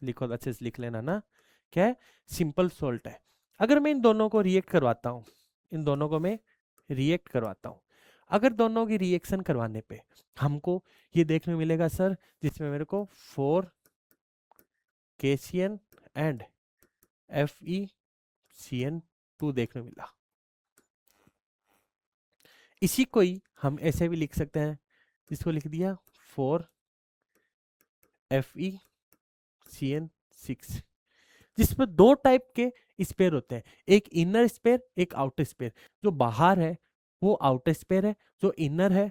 लिखो अच्छे से लिख लेना ना, क्या है? सिंपल सोल्ट है। अगर मैं इन दोनों को रिएक्ट करवाता हूं, इन दोनों को मैं रिएक्ट करवाता हूं, अगर दोनों की रिएक्शन करवाने पे हमको ये देखने मिलेगा सर, जिसमें मेरे को 4 KCN एंड FeCN2 देखने मिला। इसी को ही हम ऐसे भी लिख सकते हैं, इसको लिख दिया 4 FeCN6, जिसमें दो टाइप के स्पेयर होते हैं, एक इनर स्पेयर, एक आउटर स्पेयर। जो बाहर है वो आउटर स्पेयर है, जो इनर है,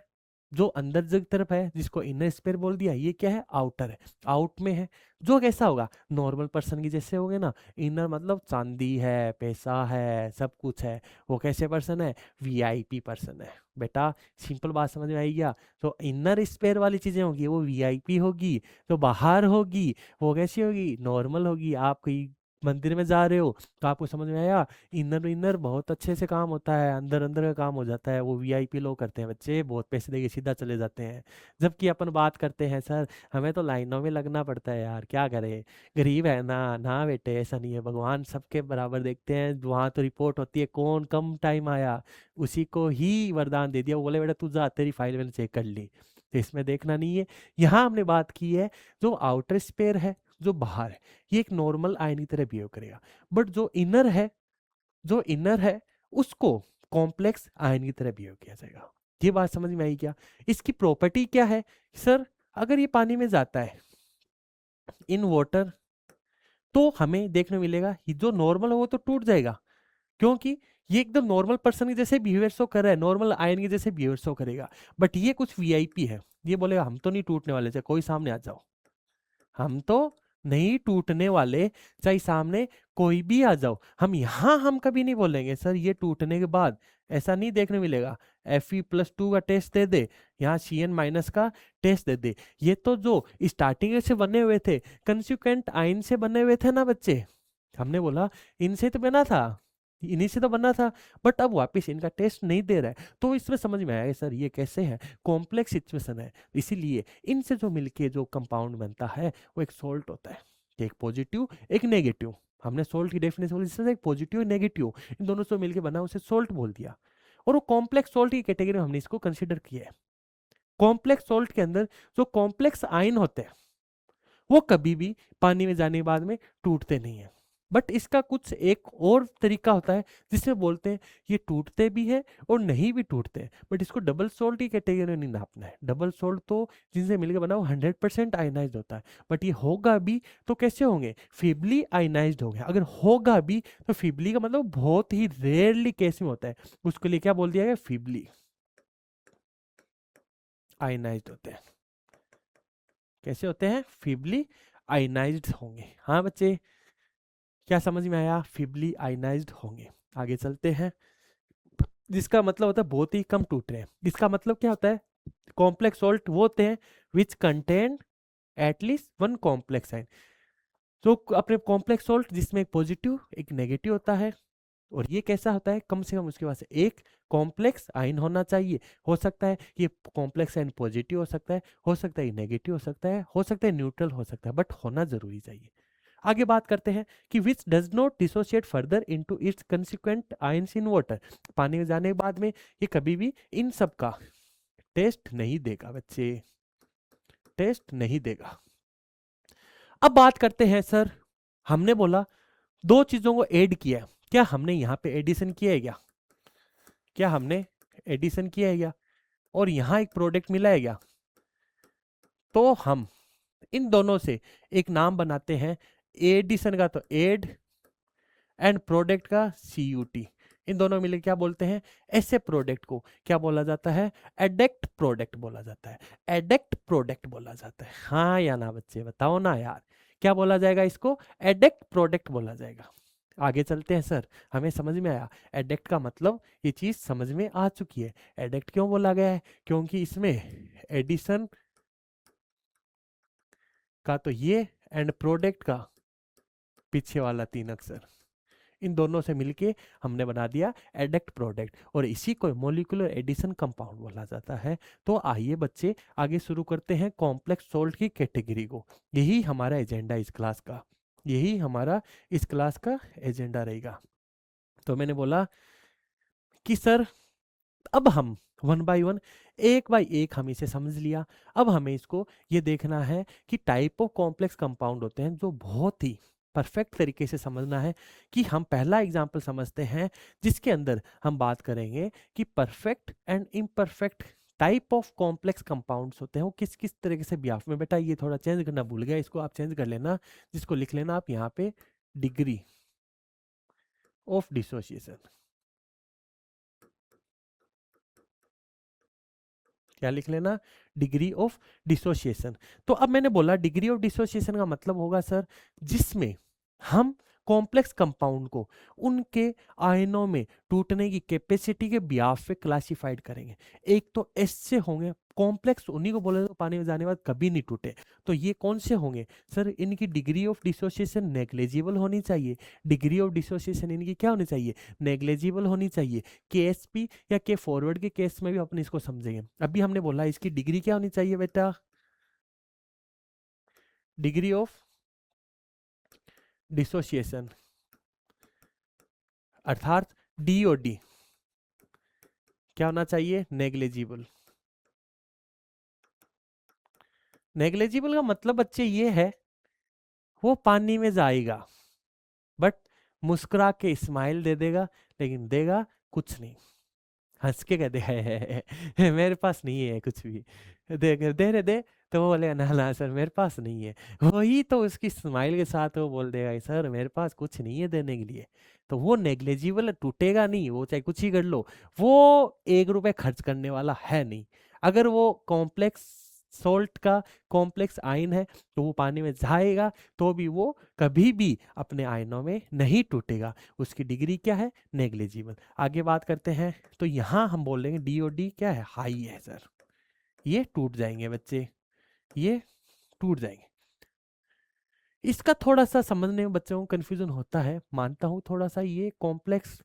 जो अंदर की तरफ है, जिसको इनर स्पेयर बोल दिया, ये क्या है? आउटर है, आउट में है। जो कैसा होगा? नॉर्मल पर्सन की जैसे हो गए ना। इनर मतलब चांदी है, पैसा है, सब कुछ है। वो कैसे पर्सन है? वीआईपी पर्सन है बेटा। सिंपल बात समझ में आई क्या? तो इनर स्पेयर वाली चीजें होगी वो वीआईपी होगी, तो बाहर होगी वो कैसी होगी? नॉर्मल होगी। आप कहीं मंदिर में जा रहे हो तो आपको समझ में आया, इनर इनर बहुत अच्छे से काम होता है, अंदर अंदर का काम हो जाता है, वो वीआईपी लोग करते हैं बच्चे, बहुत पैसे देके सीधा चले जाते हैं। जबकि अपन बात करते हैं सर हमें तो लाइनों में लगना पड़ता है यार, क्या करें, गरीब है ना। ना बेटे ऐसा नहीं है, भगवान सबके बराबर देखते हैं। वहां तो रिपोर्ट होती है कौन कम टाइम आया उसी को ही वरदान दे दिया, वो बोले बेटा तू जा, तेरी फाइल मैंने चेक कर ली। तो इसमें देखना नहीं है। यहाँ हमने बात की है जो आउटर स्पेयर है, जो बाहर है, ये एक नॉर्मल आयन की तरह बिहेव करेगा, बट जो इनर है, जो इनर है उसको कॉम्प्लेक्स आयन की तरह बिहेव किया जाएगा। ये बात समझ में आई क्या? इसकी प्रॉपर्टी क्या है सर? अगर ये पानी में जाता है इन वाटर, तो हमें देखने मिलेगा ये जो नॉर्मल है वो तो टूट जाएगा, क्योंकि ये एकदम नॉर्मल पर्सन के जैसे बिहेवियर शो कर रहा है, नॉर्मल आयन के जैसे बिहेवियर शो करेगा। बट ये कुछ वीआईपी है, ये बोलेगा हम तो नहीं टूटने वाले, चाहे कोई सामने आ जाओ, हम तो नहीं टूटने वाले, चाहे सामने कोई भी आ जाओ। हम कभी नहीं बोलेंगे सर ये टूटने के बाद, ऐसा नहीं देखने मिलेगा। Fe+2 का टेस्ट दे दे, यहाँ Cn- का टेस्ट दे दे। ये तो जो स्टार्टिंग से बने हुए थे, कंसिक्वेंट आयन से बने हुए थे ना बच्चे, हमने बोला इनसे तो बना था, इन्हीं से तो बना था, बट अब वापस इनका टेस्ट नहीं दे रहा है। तो इसमें समझ में आया सर ये कैसे है, कॉम्प्लेक्स सिचुएशन है, इसीलिए इनसे जो मिलके जो कंपाउंड बनता है वो एक सोल्ट होता है, एक पॉजिटिव एक नेगेटिव। हमने सोल्ट की डेफिनेशन बोली, जिसमें एक पॉजिटिव नेगेटिव इन दोनों से मिलके बना, उसे सोल्ट बोल दिया। और वो कॉम्प्लेक्स सोल्ट की कैटेगरी में हमने इसको कंसिडर किया है। कॉम्प्लेक्स सोल्ट के अंदर जो कॉम्प्लेक्स आयन होते हैं वो कभी भी पानी में जाने के बाद में टूटते नहीं है। बट इसका कुछ एक और तरीका होता है जिसमें बोलते हैं ये टूटते भी है और नहीं भी टूटते हैं, बट इसको डबल सोल्ट की कैटेगरी में नहीं नापना है। डबल सोल्ट तो जिनसे मिलकर बना वो 100% आयनाइज्ड होता है, बट ये होगा भी तो कैसे होंगे, फीबली आयनाइज्ड होंगे। अगर होगा भी तो फीबली का मतलब बहुत ही रेयरली केस में होता है, उसके लिए क्या बोल दिया गया, फीबली आयनाइज्ड होते हैं। कैसे होते हैं, फीबली आयनाइज्ड होंगे। हाँ बच्चे, क्या समझ में आया, फीबली आयनाइज्ड होंगे। आगे चलते हैं। जिसका मतलब होता है बहुत ही कम टूट रहे हैं। इसका मतलब क्या होता है, कॉम्प्लेक्स सॉल्ट वो होते हैं which contain at least one complex ion. तो अपने कॉम्प्लेक्स सॉल्ट जिसमें एक पॉजिटिव एक नेगेटिव होता है, और ये कैसा होता है, कम से कम उसके पास एक कॉम्प्लेक्स आयन होना चाहिए। हो सकता है ये कॉम्प्लेक्स आयन पॉजिटिव हो सकता है नेगेटिव हो सकता है न्यूट्रल हो सकता है, बट होना जरूरी चाहिए। आगे बात करते हैं कि which does not dissociate further into its consequent ions in water. पानी में जाने के बाद में ये कभी भी इन सब का टेस्ट नहीं देगा बच्चे, टेस्ट नहीं देगा। अब बात करते हैं सर, हमने बोला दो चीजों को ऐड किया, क्या हमने यहाँ पे एडिशन किया है क्या, क्या हमने एडिशन किया है क्या, और यहाँ एक प्रोडक्ट मिला है क्या। तो हम इन दोनों से एक नाम बनाते हैं, एडिशन का तो एड एंड प्रोडक्ट का CUT। इन दोनों मिलकर क्या बोलते हैं, ऐसे प्रोडक्ट को क्या बोला जाता है, एडेक्ट प्रोडक्ट बोला जाता है, एडेक्ट प्रोडक्ट बोला जाता है। हाँ या ना बच्चे, बताओ ना यार, क्या बोला जाएगा इसको, एडेक्ट प्रोडक्ट बोला जाएगा। आगे चलते हैं सर, हमें समझ में आया एडेक्ट का मतलब, ये चीज समझ में आ चुकी है। एडेक्ट क्यों बोला गया है, क्योंकि इसमें एडिशन का तो ये एंड प्रोडक्ट का पीछे वाला 3 अक्षर, इन दोनों से मिलके हमने बना दिया एडेक्ट प्रोडक्ट, और इसी को मॉलिक्यूलर एडिशन कंपाउंड बोला जाता है। तो आइए बच्चे आगे शुरू करते हैं कॉम्प्लेक्स सोल्ट की कैटेगरी को। यही हमारा एजेंडा इस क्लास का, यही हमारा इस क्लास का एजेंडा रहेगा। तो मैंने बोला कि सर अब हम वन बाय वन, एक बाय एक हम इसे समझ लिया। अब हमें इसको ये देखना है कि टाइप ऑफ कॉम्प्लेक्स कंपाउंड होते हैं जो बहुत ही परफेक्ट तरीके से समझना है। कि हम पहला एग्जांपल समझते हैं जिसके अंदर हम बात करेंगे कि perfect and imperfect type of complex compounds होते हैं वो किस किस तरीके से ब्याफ में। बेटा ये थोड़ा चेंज करना भूल गया, इसको आप चेंज कर लेना, जिसको लिख लेना आप यहाँ पे डिग्री ऑफ डिसोसिएशन। क्या लिख लेना, डिग्री ऑफ डिसोसिएशन। तो अब मैंने बोला डिग्री ऑफ डिसोसिएशन का मतलब होगा सर जिसमें हम कॉम्प्लेक्स कंपाउंड को उनके आयनों में टूटने की कैपेसिटी के ब्याफ पे क्लासिफाइड करेंगे। एक तो एस से होंगे कॉम्प्लेक्स, उन्हीं को बोले तो पानी में जाने के बाद कभी नहीं टूटे। तो ये कौन से होंगे सर, इनकी डिग्री ऑफ डिसोसिएशन नेग्लेजिबल होनी चाहिए। डिग्री ऑफ डिसोसिएशन इनकी क्या होनी चाहिए, नेग्लेजिबल होनी चाहिए। KSP या के फॉरवर्ड के केस में भी अपन इसको समझेंगे। अभी हमने बोला इसकी डिग्री क्या होनी चाहिए बेटा, डिग्री ऑफ डिसोसिएशन, अर्थात DOD क्या होना चाहिए, नेग्लेजिबल। नेग्लेजिबल का मतलब बच्चे ये है वो पानी में जाएगा बट मुस्कुरा के स्माइल दे देगा, लेकिन देगा कुछ नहीं। हंस के कहते है मेरे पास नहीं है कुछ भी, दे रहे दे, तो वो बोलेगा ना ना सर मेरे पास नहीं है। वही तो उसकी स्माइल के साथ वो बोल देगा सर मेरे पास कुछ नहीं है देने के लिए। तो वो नेग्लेजिबल टूटेगा नहीं, वो चाहे कुछ ही कर लो, वो 1 रुपए खर्च करने वाला है नहीं। अगर वो कॉम्प्लेक्स सोल्ट का कॉम्प्लेक्स आयन है तो वो पानी में जाएगा तो भी वो कभी भी अपने आयनों में नहीं टूटेगा। उसकी डिग्री क्या है, नेग्लेजिबल। आगे बात करते हैं, तो यहाँ हम बोल लेंगे DOD क्या है, हाई है सर। ये टूट जाएंगे बच्चे, ये टूट जाएंगे। इसका थोड़ा सा समझने में बच्चों को कंफ्यूजन होता है, मानता हूँ थोड़ा सा ये कॉम्प्लेक्स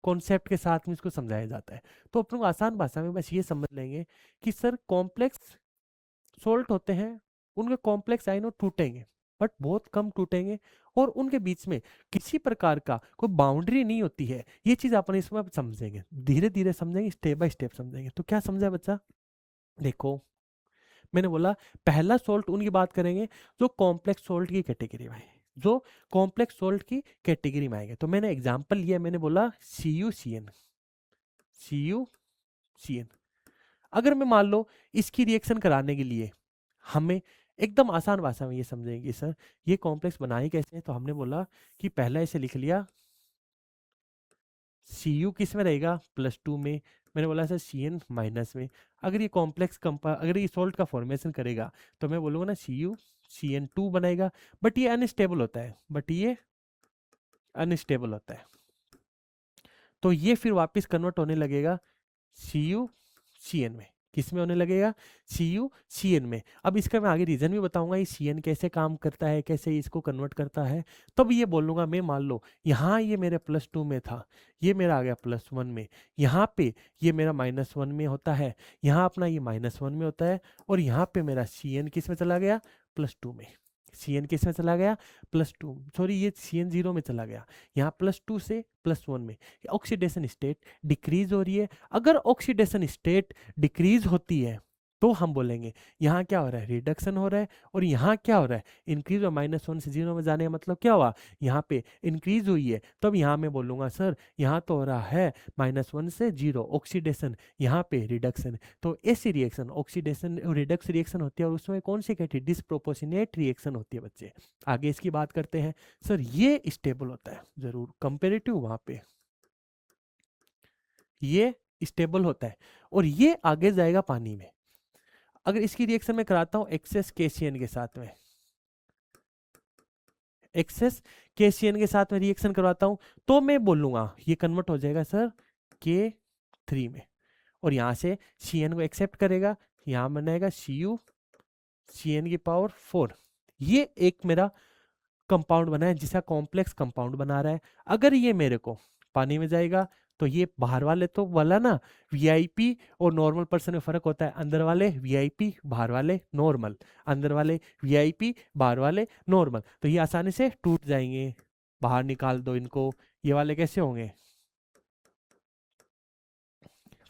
कॉन्सेप्ट के साथ में इसको समझाया जाता है। तो अपन को आसान भाषा में बस ये समझ लेंगे कि सर कॉम्प्लेक्स सोल्ट होते हैं, उनके कॉम्प्लेक्स आयन टूटेंगे बट बहुत कम टूटेंगे, और उनके बीच में किसी प्रकार का कोई बाउंड्री नहीं होती है। ये चीज अपन इसमें अब समझेंगे, धीरे धीरे समझेंगे, स्टेप बाय स्टेप समझेंगे। तो क्या समझा बच्चा? देखो, मैंने बोला पहला सोल्ट उनकी बात करेंगे जो कॉम्प्लेक्स सोल्ट की कैटेगरी में है, जो कॉम्प्लेक्स सोल्ट की कैटेगरी में आएंगे। तो मैंने एग्जांपल लिया, मैंने बोला CuCN। CuCN अगर मैं मान लो इसकी रिएक्शन कराने के लिए हमें एकदम आसान भाषा में ये समझेंगे सर ये कॉम्प्लेक्स बनाए कैसे, तो हमने बोला कि पहला इसे लिख लिया Cu किस में रहेगा, +2 में। मैंने बोला सर Cn माइनस में। अगर ये कॉम्प्लेक्स अगर ये सॉल्ट का फॉर्मेशन करेगा तो मैं बोलूँगा ना Cu Cn2 बनाएगा, बट ये अनस्टेबल होता है, तो ये फिर वापस कन्वर्ट होने लगेगा CuCN में। किस में होने लगेगा? CuCN में। अब इसका मैं आगे रीजन भी बताऊंगा ये CN कैसे काम करता है, कैसे इसको कन्वर्ट करता है। तब ये बोलूंगा, मैं मान लो यहाँ ये मेरे +2 में था, ये मेरा आ गया +1 में, यहाँ पे ये मेरा -1 में होता है, यहाँ अपना ये -1 में होता है, और यहाँ पे मेरा CN किस में चला गया? +2 में। CN किस में चला गया? +2, सॉरी ये CN 0 में चला गया, यहाँ +2 से +1 में। ऑक्सीडेशन स्टेट डिक्रीज हो रही है। अगर ऑक्सीडेशन स्टेट डिक्रीज होती है तो हम बोलेंगे यहाँ क्या हो रहा है? रिडक्शन हो रहा है। और यहाँ क्या हो रहा है? इंक्रीज। और -1 से 0 में जाने का मतलब क्या हुआ? यहाँ पे इंक्रीज हुई है। तब यहाँ मैं बोलूंगा सर यहाँ तो हो रहा है -1 से 0 ऑक्सीडेशन, यहाँ पे रिडक्शन। तो ऐसी रिएक्शन ऑक्सीडेशन रिडक्स रिएक्शन होती है, और उसमें कौन सी कहती है? डिस्प्रोपोर्शनेट रिएक्शन होती है बच्चे। आगे इसकी बात करते हैं। सर ये स्टेबल होता है जरूर, कंपेरेटिव वहां पे ये स्टेबल होता है, और ये आगे जाएगा पानी में। अगर इसकी रिएक्शन में कराता हूं एक्सेस KCN के साथ में, एक्सेस KCN के साथ में रिएक्शन करवाता हूं, तो मैं बोलूंगा ये कन्वर्ट हो जाएगा सर K3 में, और यहां से CN को एक्सेप्ट करेगा, यहां बनाएगा Cu CN की पावर 4। ये एक मेरा कंपाउंड बना है जिसका कॉम्प्लेक्स कंपाउंड बना रहा है। अगर ये मेरे को पानी में जाएगा तो ये बाहर वाले तो वाला ना वीआईपी और नॉर्मल पर्सन में फर्क होता है, अंदर वाले वीआईपी बाहर वाले नॉर्मल, अंदर वाले वीआईपी बाहर वाले नॉर्मल, तो ये आसानी से टूट जाएंगे। बाहर निकाल दो इनको, ये वाले कैसे होंगे?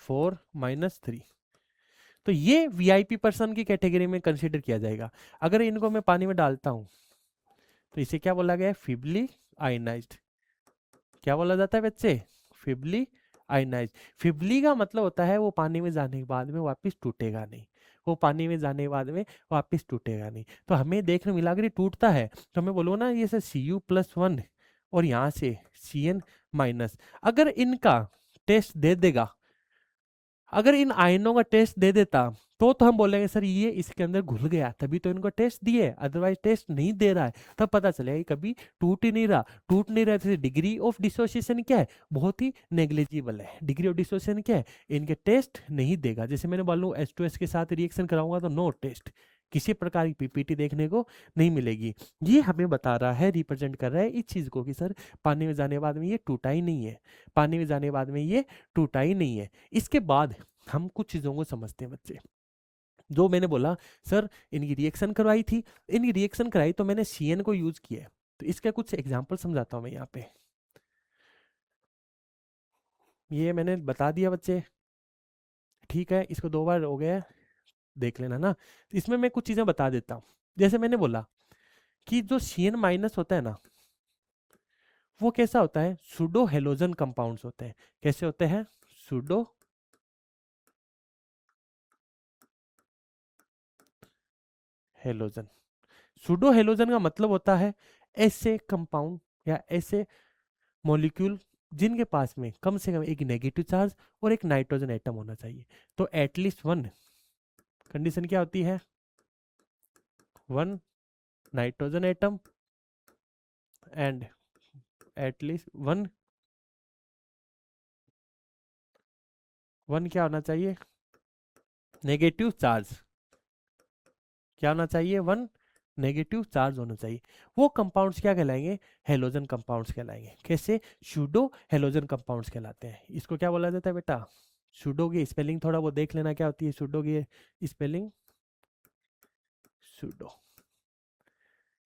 4 - 3। तो ये वीआईपी पर्सन की कैटेगरी में कंसीडर किया जाएगा। अगर इनको मैं पानी में डालता हूं तो इसे क्या बोला गया है? Feebly ionised. क्या बोला जाता है बच्चे? Feebly ionised. फीबली का मतलब होता है वो पानी में जाने के बाद में वापस टूटेगा नहीं, वो पानी में जाने के बाद में वापस टूटेगा नहीं। तो हमें देखने मिला अगर ये टूटता है तो मैं बोलूँ ना ये से Cu+1 और यहाँ से Cn-, अगर इनका टेस्ट दे देगा, अगर इन आयनों का टेस्ट दे देता तो हम बोलेंगे सर ये इसके अंदर घुल गया, तभी तो इनको टेस्ट दिए, अदरवाइज टेस्ट नहीं दे रहा है। तब पता चलेगा कि कभी टूट ही नहीं रहा, टूट नहीं रहा। तो डिग्री ऑफ डिसोसिएशन क्या है? बहुत ही नेग्लिजिबल है। डिग्री ऑफ डिसोसिएशन क्या है? इनके टेस्ट नहीं देगा। जैसे मैंने बोलूँ H2S के साथ रिएक्शन कराऊंगा तो नो टेस्ट, किसी प्रकार की पीपीटी देखने को नहीं मिलेगी। ये हमें बता रहा है, रिप्रेजेंट कर रहा है इस चीज को कि सर पानी में जाने के बाद में ये टूटा ही नहीं है, पानी में जाने के बाद में ये टूटा ही नहीं है। इसके बाद हम कुछ चीजों को समझते हैं बच्चे। जो मैंने बोला सर इनकी रिएक्शन करवाई थी, इनकी रिएक्शन कराई तो मैंने CN को यूज किया है। तो इसका कुछ एग्जांपल समझाता हूं मैं यहाँ पे। ये मैंने बता दिया बच्चे, ठीक है, इसको 2 बार हो गया, देख लेना ना। तो इसमें मैं कुछ चीजें बता देता हूँ। जैसे मैंने बोला कि जो CN- होता है ना, वो कैसा होता है? सुडो हेलोजन कंपाउंड्स होते हैं। कैसे होते हैं? Sudo halogen. सुडो हेलोजन का मतलब होता है ऐसे कंपाउंड या ऐसे मॉलिक्यूल जिनके पास में कम से कम एक नेगेटिव चार्ज और एक नाइट्रोजन एटम होना चाहिए। तो एटलीस्ट 1 कंडीशन क्या होती है? 1 नाइट्रोजन एटम एंड एटलीस्ट 1 क्या होना चाहिए? Negative charge. क्या होना चाहिए? 1 नेगेटिव चार्ज होना चाहिए। वो कंपाउंड्स क्या कहलाएंगे? हेलोजन कंपाउंड्स कहलाएंगे। कैसे? सूडो हेलोजन कंपाउंड्स कहलाते हैं। इसको क्या बोला जाता है बेटा? सूडो की स्पेलिंग थोड़ा वो देख लेना क्या होती है सूडो की स्पेलिंग। सूडो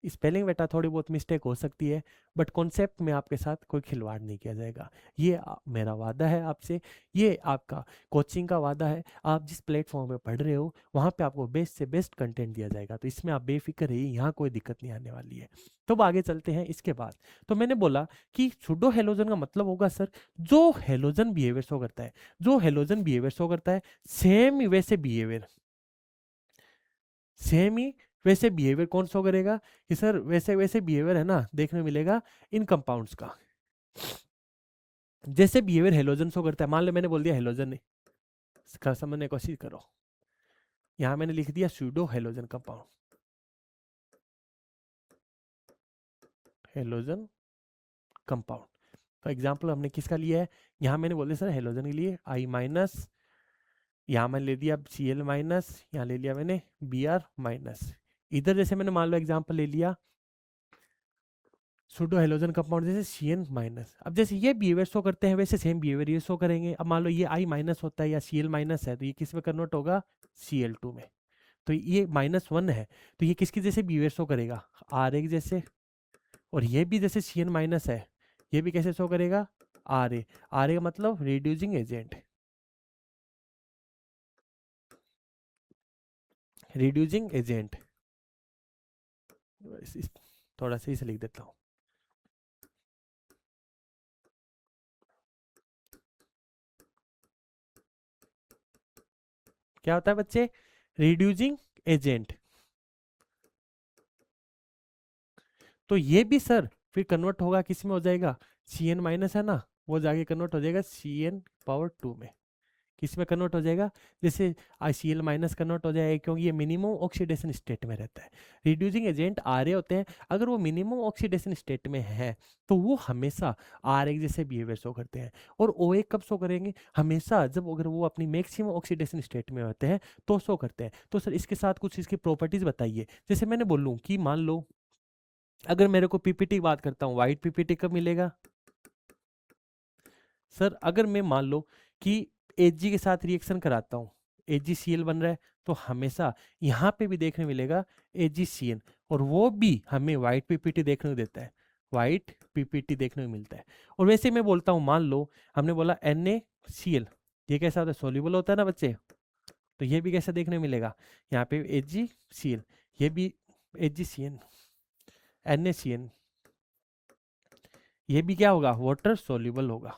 स्पेलिंग बेटा थोड़ी बहुत मिस्टेक हो सकती है, बट कॉन्सेप्ट में आपके साथ कोई खिलवाड़ नहीं किया जाएगा। ये मेरा वादा है आपसे, ये आपका कोचिंग का वादा है। आप जिस प्लेटफॉर्म पे पढ़ रहे हो वहाँ पे आपको बेस्ट से बेस्ट कंटेंट दिया जाएगा, तो इसमें आप बेफिक्र रहिए, यहाँ कोई दिक्कत नहीं आने वाली है। तो अब आगे चलते हैं। इसके बाद तो मैंने बोला कि सूडो हेलोजन का मतलब होगा सर जो हेलोजन बिहेवियर शो करता है, जो हेलोजन बिहेवियर शो करता है सेम वैसे बिहेवियर, सेम ही वैसे बिहेवियर कौन शो करेगा? कि सर वैसे वैसे बिहेवियर है ना देखने मिलेगा इन कंपाउंड्स का, जैसे बिहेवियर हेलोजन शो करता है। मान लो मैंने बोल दिया हेलोजन, इसका समझने की कोशिश करो। यहां मैंने लिख दिया pseudo halogen compound, halogen compound. For example हमने किसका लिया है? यहाँ मैंने बोल दिया सर हेलोजन के लिए आई माइनस, यहाँ मैंने ले दिया सी एल माइनस, यहाँ ले लिया मैंने बी आर माइनस। इधर जैसे मैंने मान लो एग्जाम्पल ले लिया सूडो हेलोजन कंपाउंड जैसे सी एन माइनस। अब जैसे ये बिहेवियर शो करते हैं वैसे सेम बिहेवियर ये शो करेंगे। अब मान लो ये आई माइनस होता है या सी एल माइनस है, तो ये किस में कन्वर्ट होगा? सी एल टू में। तो ये माइनस वन है, तो ये किसकी जैसे बिहेवियर शो करेगा? आर ए जैसे। और ये भी जैसे सी एन माइनस है, ये भी कैसे शो करेगा? R A. आर ए का मतलब रिड्यूसिंग एजेंट, रिड्यूसिंग एजेंट। थोड़ा सही से लिख देता हूँ। क्या होता है बच्चे? Reducing agent. तो ये भी सर फिर कन्वर्ट होगा किस में? हो जाएगा सी एन माइनस है ना, वो जाके कन्वर्ट हो जाएगा सी एन पावर टू में। किस में कन्वर्ट हो जाएगा? जैसे आई सी एल माइनस कन्वर्ट हो जाएगा, क्योंकि ये मिनिमम ऑक्सीडेशन स्टेट में रहता है। रिड्यूसिंग एजेंट आर ए होते हैं, अगर वो मिनिमम ऑक्सीडेशन स्टेट में है तो वो हमेशा आर ए जैसे बिहेवियर शो करते हैं। और ओ ए कब शो करेंगे? हमेशा जब अगर वो अपनी मैक्सिमम ऑक्सीडेशन स्टेट में होते हैं तो शो करते हैं। तो सर इसके साथ कुछ इसकी प्रॉपर्टीज बताइए। जैसे मैंने बोलूँ कि मान लो अगर मेरे को पीपीटी बात करता हूँ, वाइट पीपीटी कब मिलेगा? सर अगर मैं मान लो कि एजी के साथ रिएक्शन कराता हूँ, AgCl बन रहा है, तो हमेशा यहाँ पे भी देखने मिलेगा AgCl, और वो भी हमें वाइट पीपीटी देखने को देता है, वाइट पीपीटी देखने को मिलता है। और वैसे मैं बोलता हूँ, मान लो हमने बोला NaCl, ये कैसा होता है? सोल्यूबल होता है ना बच्चे, तो ये भी कैसा देखने मिलेगा? यहाँ पे AgCl, ये भी AgCl, NaCl, ये भी क्या होगा? वाटर सोल्यूबल होगा।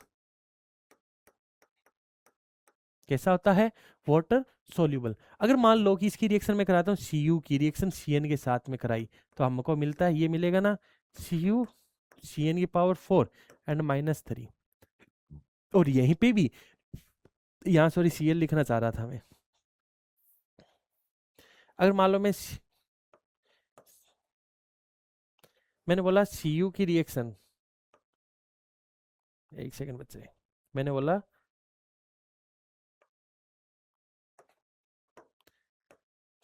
कैसा होता है? Water soluble. अगर मान लो कि इसकी रिएक्शन में कराता हूँ Cu की रिएक्शन Cn के साथ में कराई, तो हमको मिलता है, ये मिलेगा ना Cu Cn की पावर 4 एंड -3। और यहीं पे भी, यहाँ सॉरी Cl लिखना चाह रहा था मैं। अगर मान लो मैंने बोला Cu की रिएक्शन, एक सेकंड बच्चे, मैंने बोला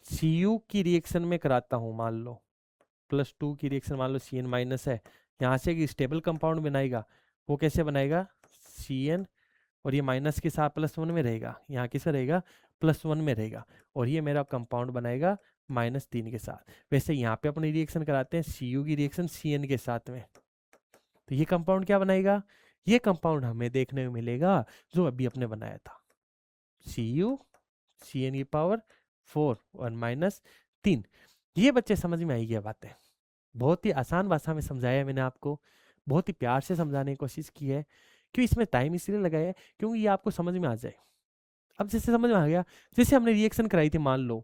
Cu की रिएक्शन में कराता हूँ, मान लो +2 की रिएक्शन, मान लो Cn माइनस है, यहाँ से एक स्टेबल कंपाउंड बनाएगा। वो कैसे बनाएगा? Cn, और ये माइनस के साथ +1 में रहेगा, यहाँ किसका रहेगा? +1 में रहेगा। और ये मेरा कंपाउंड बनाएगा -3 के साथ। वैसे यहाँ पे अपनी रिएक्शन कराते हैं Cu की रिएक्शन Cn के साथ में, तो ये कंपाउंड क्या बनाएगा? ये कंपाउंड हमें देखने को मिलेगा जो अभी अपने बनाया था, Cu Cn की पावर 4 और -3। ये बच्चे समझ में आई ये बातें? बहुत ही आसान भाषा में समझाया है मैंने आपको, बहुत ही प्यार से समझाने की कोशिश की है। क्यों इसमें टाइम इसलिए लगाया है? क्योंकि ये आपको समझ में आ जाए। अब जैसे समझ में आ गया, जैसे हमने रिएक्शन कराई थी, मान लो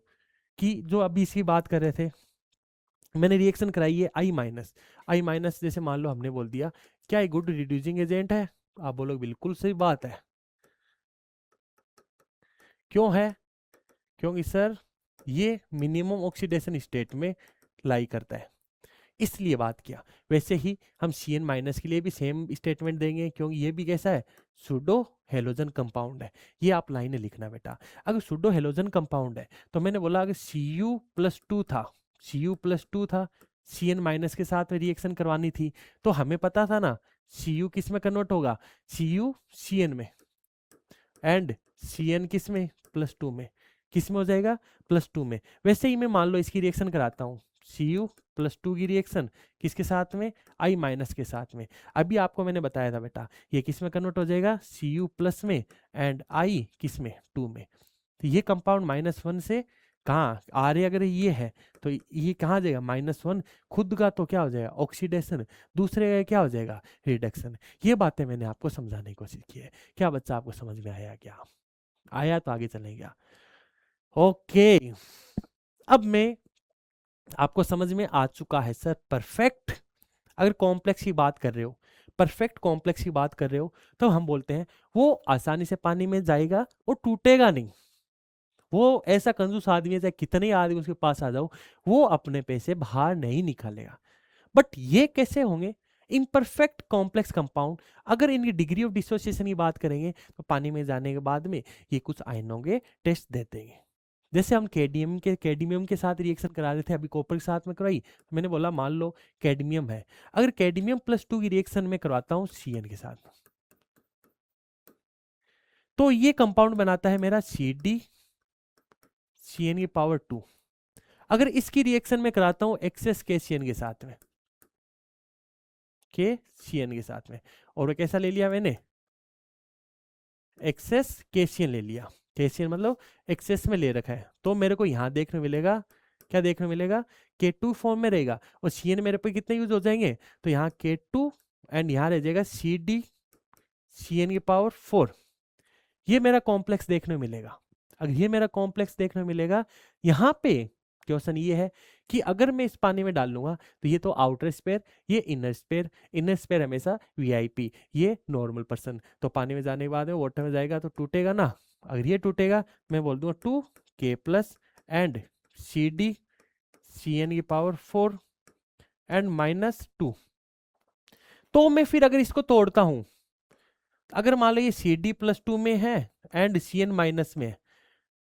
कि जो अभी इसकी बात कर रहे थे, मैंने रिएक्शन कराई है आई माइनस, जैसे मान लो हमने बोल दिया क्या ये गुड रिड्यूसिंग एजेंट है? आप बोलोगे बिल्कुल सही बात है। क्यों है? क्योंकि सर ये मिनिमम ऑक्सीडेशन स्टेट में लाई करता है, इसलिए बात किया। वैसे ही हम Cn माइनस के लिए भी सेम स्टेटमेंट देंगे, क्योंकि ये भी कैसा है? सूडो हेलोजन कंपाउंड है। ये आप लाइनें लिखना बेटा। अगर सूडो हेलोजन कंपाउंड है तो मैंने बोला अगर Cu +2 था, Cu+2 था, Cn- के साथ में रिएक्शन करवानी थी, तो हमें पता था ना Cu किस में कन्वर्ट होगा, Cu Cn में, एंड Cn किस में, +2 में, किस में हो जाएगा, +2 में। वैसे ही मैं मान लो इसकी रिएक्शन कराता हूँ, Cu+2 की रिएक्शन किसके साथ में, I- के साथ में। अभी आपको मैंने बताया था बेटा ये किस में कन्वर्ट हो जाएगा, Cu+ में, एंड I किस में, 2 में। तो ये कंपाउंड -1 से कहाँ आ रहे, अगर ये है तो ये कहाँ जाएगा, -1, खुद का तो क्या हो जाएगा ऑक्सीडेशन, दूसरे का क्या हो जाएगा रिडक्शन। ये बातें मैंने आपको समझाने की कोशिश की है। क्या बच्चा आपको समझ में आया क्या, आया तो आगे चलेगा। ओके, अब मैं आपको समझ में आ चुका है सर परफेक्ट। अगर कॉम्प्लेक्स की बात कर रहे हो, परफेक्ट कॉम्प्लेक्स की बात कर रहे हो, तो हम बोलते हैं वो आसानी से पानी में जाएगा, वो टूटेगा नहीं। वो ऐसा कंजूस आदमी है, चाहे कितने आदमी उसके पास आ जाओ, वो अपने पैसे बाहर नहीं निकालेगा। बट ये कैसे होंगे इम्परफेक्ट कॉम्प्लेक्स कंपाउंड। अगर इनकी डिग्री ऑफ डिसोसिएशन की बात करेंगे तो पानी में जाने के बाद में ये कुछ आयनों के टेस्ट देते हैं। जैसे हम कैडमियम के साथ रिएक्शन करा रहे थे, अभी कॉपर के साथ में करवाई, तो मैंने बोला मान लो कैडमियम है, अगर कैडमियम+2 की रिएक्शन में करवाता हूँ Cn के साथ, तो ये कंपाउंड बनाता है मेरा CnCn⁻²। अगर इसकी रिएक्शन में कराता हूं एक्सेस KCN के साथ में, KCN के साथ में, और वो कैसा ले लिया मैंने, एक्सेस KCN ले लिया। KCN मतलब एक्सेस में ले रखा है, तो मेरे को यहां देखने मिलेगा, क्या देखने मिलेगा, K2 फॉर्म में रहेगा, और Cn मेरे पे कितने यूज हो जाएंगे, तो यहाँ K2 एंड यहाँ रह जाएगा CnCn⁻4। ये मेरा कॉम्प्लेक्स देखने मिलेगा। अगर ये मेरा कॉम्प्लेक्स देखने मिलेगा, यहाँ पे क्वेश्चन ये है कि अगर मैं इस पानी में डाल लूंगा तो ये तो आउटर स्पेयर, ये इनर स्पेयर हमेशा वीआईपी, ये नॉर्मल पर्सन, तो पानी में जाने के बाद में वाटर में जाएगा तो टूटेगा ना। अगर ये टूटेगा मैं बोल दूंगा 2K+ एंड CnCn⁻4 एंड -2। तो मैं फिर अगर इसको तोड़ता हूं, अगर मान लो ये Cd+2 में है एंड Cn- में है,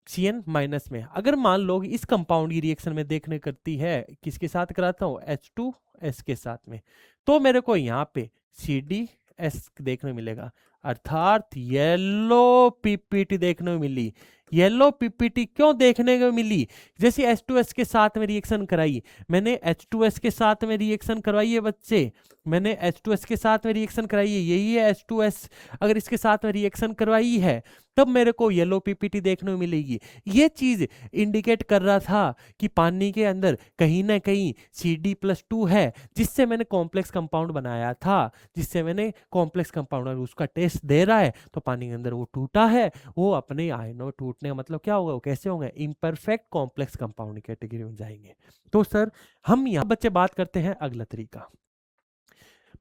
Cn- में, अगर मान लो कि इस कंपाउंड की रिएक्शन में देखने करती है, किसके साथ कराता हूं, H2S के साथ में, तो मेरे को यहाँ पे CdS देखने मिलेगा, अर्थात येलो पीपीटी देखने को मिली। येलो पीपीटी क्यों देखने को मिली, जैसे H2S के साथ में रिएक्शन कराई, मैंने H2S के साथ में रिएक्शन करवाई है बच्चे, मैंने H2S के साथ में रिएक्शन कराई है, यही है H2S। अगर इसके साथ में रिएक्शन करवाई है तब मेरे को येलो पीपीटी देखने को मिलेगी। ये चीज इंडिकेट कर रहा था कि पानी के अंदर कहीं ना कहीं Cd+2 है, जिससे मैंने कॉम्प्लेक्स कंपाउंड बनाया था, जिससे मैंने कॉम्प्लेक्स कंपाउंड उसका टेस्ट दे रहा है, तो पानी के अंदर वो टूटा है, वो अपने आयनों टूटने का मतलब क्या होगा, वो कैसे होंगे, इम्परफेक्ट कॉम्प्लेक्स कंपाउंड कैटेगरी में जाएंगे। तो सर हम यहाँ बच्चे बात करते हैं अगला तरीका।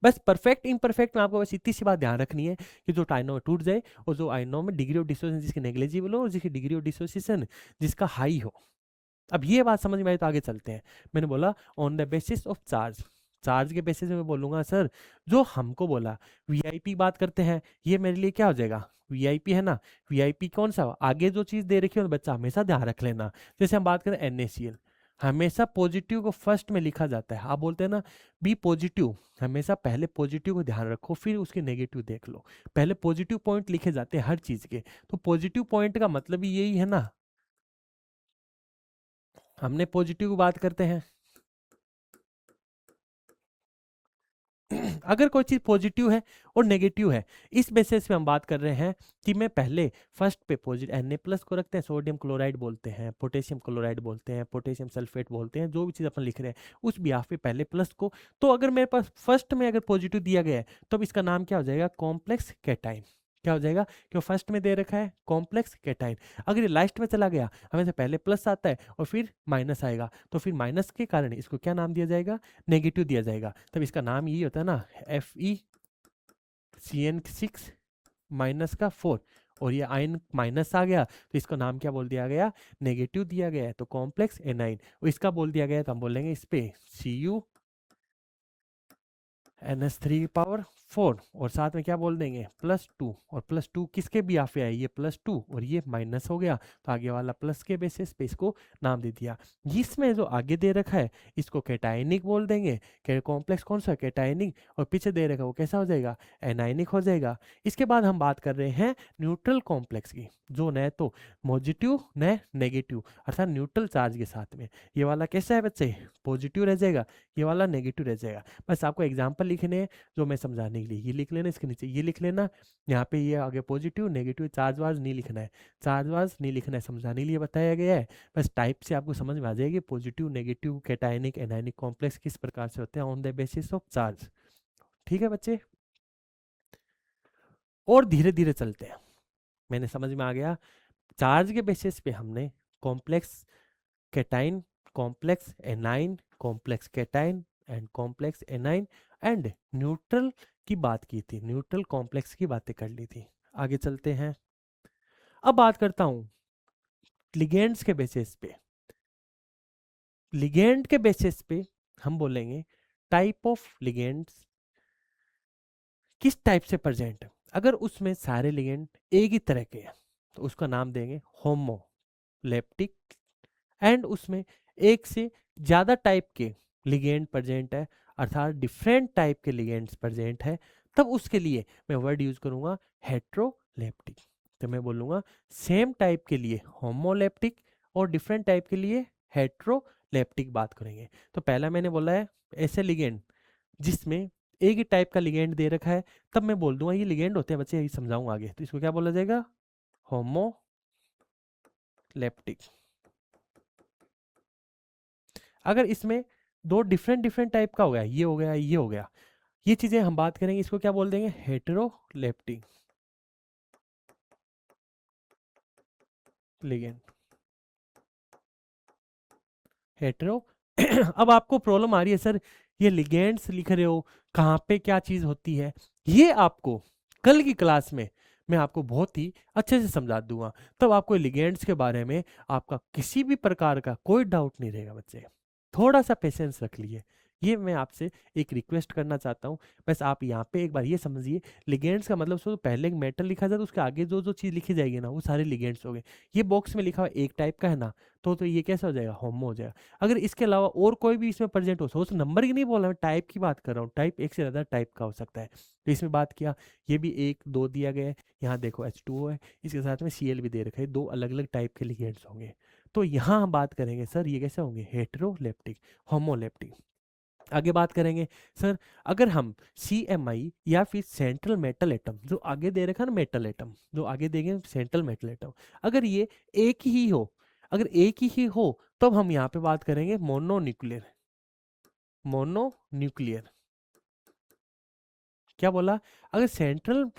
बस परफेक्ट इम्परफेक्ट में आपको बस इतनी सी बात ध्यान रखनी है कि जो आयनों में टूट जाए, और जो आयनों में डिग्री ऑफ डिसोसिएशन जिसकी नेग्लिजिबल हो और जिसकी डिग्री ऑफ डिसोसिएशन जिसका हाई हो। अब ये बात समझ में आई तो आगे चलते हैं। मैंने बोला on the basis of charge, charge के बेसिस में मैं बोलूंगा सर, जो हमको बोला वीआईपी बात करते हैं, ये मेरे लिए क्या हो जाएगा, वीआईपी है ना। वीआईपी कौन सा, आगे जो चीज दे रखी है बच्चा हमेशा ध्यान रख लेना। जैसे हम बात करें NaCl, हमेशा पॉजिटिव को फर्स्ट में लिखा जाता है। आप बोलते हैं ना बी पॉजिटिव, हमेशा पहले पॉजिटिव को ध्यान रखो फिर उसके नेगेटिव देख लो। पहले पॉजिटिव पॉइंट लिखे जाते हैं हर चीज के, तो पॉजिटिव पॉइंट का मतलब ही यही है ना, हमने पॉजिटिव की बात करते हैं। अगर कोई चीज पॉजिटिव है और नेगेटिव है, इस बेसिस पे हम बात कर रहे हैं कि मैं पहले फर्स्ट पे पॉजिटिव Na+ को रखते हैं, सोडियम क्लोराइड बोलते हैं, पोटेशियम क्लोराइड बोलते हैं, पोटेशियम सल्फेट बोलते हैं, जो भी चीज अपन लिख रहे हैं उस बिहाफ पे पहले प्लस को। तो अगर मेरे पास फर्स्ट में अगर पॉजिटिव दिया गया है तो अब इसका नाम क्या हो जाएगा, कॉम्प्लेक्स कैटाइन। क्या हो जाएगा, क्यों फर्स्ट में दे रखा है कॉम्प्लेक्स कैटाइन। अगर ये लास्ट में चला गया, हमेशा पहले प्लस आता है और फिर माइनस आएगा, तो फिर माइनस के कारण इसको क्या नाम दिया जाएगा, नेगेटिव दिया जाएगा। तब इसका नाम ये होता है ना FeCN6-4, और ये आयन माइनस आ गया तो इसको नाम क्या बोल दिया गया, नेगेटिव दिया गया है, तो कॉम्प्लेक्स एनाइन। और इसका बोल दिया गया तो हम बोलेंगे इस पे CuNH3 4 और साथ में क्या बोल देंगे +2, और +2 किसके भी पे है, ये +2 और ये माइनस हो गया, तो आगे वाला प्लस के बेसिस पे इसको नाम दे दिया। इसमें जो आगे दे रखा है इसको कैटायनिक बोल देंगे, कॉम्प्लेक्स कौन सा कैटायनिक, और पीछे दे रखा है वो कैसा हो जाएगा एनायनिक हो जाएगा। इसके बाद हम बात कर रहे हैं न्यूट्रल कॉम्प्लेक्स की, जो न तो पॉजिटिव न नेगेटिव, अर्थात न्यूट्रल चार्ज के साथ में। ये वाला कैसा है बच्चे, पॉजिटिव रह जाएगा, ये वाला नेगेटिव रह जाएगा। बस आपको एग्जाम्पल लिखने हैं जो मैं समझाने के लिए, ये लिख लेना, इसके नीचे ये लिख लेना, यहाँ पे ये आगे पॉजिटिव नेगेटिव, चार्ज वार्ज नहीं लिखना है, चार्ज वार्ज नहीं लिखना है, समझाने के लिए बताया गया है। बस टाइप से आपको समझ में आ जाएगी positive negative cationic anionic complex किस प्रकार से होते हैं on the basis of charge. ठीक है बच्चे, और धीरे धीरे चलते हैं, मैंने समझ में आ गया। चार्ज के बेसिस पे हमने complex cation, complex A9, complex cation and complex A9 and neutral की बात की थी, न्यूट्रल कॉम्प्लेक्स की बातें कर ली थी। आगे चलते हैं, अब बात करता हूं लिगेंड्स के बेसिस पे। लिगेंड के बेसिस पे हम बोलेंगे टाइप ऑफ लिगेंड्स, किस टाइप से प्रेजेंट है। अगर उसमें सारे लिगेंड एक ही तरह के हैं तो उसका नाम देंगे होमोलेप्टिक, एंड उसमें एक से ज्यादा टाइप के लिगेंड प्रेजेंट है, अर्थात डिफरेंट टाइप के लिगेंड्स प्रेजेंट है, तब उसके लिए मैं वर्ड यूज करूंगा हेट्रोलेप्टिक। तो मैं बोलूंगा सेम टाइप के लिए होमोलेप्टिक और डिफरेंट टाइप के लिए हेट्रोलेप्टिक बात करेंगे। तो पहला मैंने बोला है ऐसे लिगेंड जिसमें एक ही टाइप का लिगेंड दे रखा है, तब मैं बोल दूंगा ये लिगेंड होते हैं बच्चे, यही समझाऊंगा आगे, तो इसको क्या बोला जाएगा होमोलेप्टिक। अगर इसमें दो डिफरेंट डिफरेंट टाइप का हो गया, ये हो गया ये हो गया, ये चीजें हम बात करेंगे, इसको क्या बोल देंगे हेटेरोलेप्टिक लिगेंड, हेटेरो। अब आपको प्रॉब्लम आ रही है सर ये लिगेंड्स लिख रहे हो, कहाँ पे क्या चीज होती है, ये आपको कल की क्लास में मैं आपको बहुत ही अच्छे से समझा दूंगा, तब आपको लिगेंड्स के बारे में आपका किसी भी प्रकार का कोई डाउट नहीं रहेगा बच्चे। थोड़ा सा पेशेंस रख लिए, ये मैं आपसे एक रिक्वेस्ट करना चाहता हूँ। बस आप यहाँ पे एक बार ये समझिए, लिगेंड्स का मतलब सो पहले एक मेटल लिखा जाए तो उसके आगे जो जो चीज़ लिखी जाएगी ना वो सारे लिगेंड्स हो गए। ये बॉक्स में लिखा हुआ एक टाइप का है ना, तो ये कैसा हो जाएगा होमो हो जाएगा। अगर इसके अलावा और कोई भी इसमें प्रेजेंट हो, सोच नंबर की नहीं बोल रहा मैं, टाइप की बात कर रहा हूँ, टाइप एक से ज़्यादा टाइप का हो सकता है, तो इसमें बात किया, ये भी एक दो दिया गया है, यहाँ देखो H2O है, इसके साथ में Cl भी दे रखा है, दो अलग अलग टाइप के लिगेंड्स होंगे। तो यहाँ हम बात करेंगे सर ये कैसे होंगे हेटेरोलेप्टिक, होमोलेप्टिक। आगे बात करेंगे सर, अगर हम CMI या फिर सेंट्रल मेटल एटम, जो आगे दे रखा है ना मेटल एटम, जो आगे देंगे सेंट्रल मेटल एटम, अगर ये एक ही हो, अगर एक ही हो तब हम यहाँ पे बात करेंगे मोनोन्यूक्लियर, मोनोन्यूक्लियर। क्या बोला, अगर सेंट्रल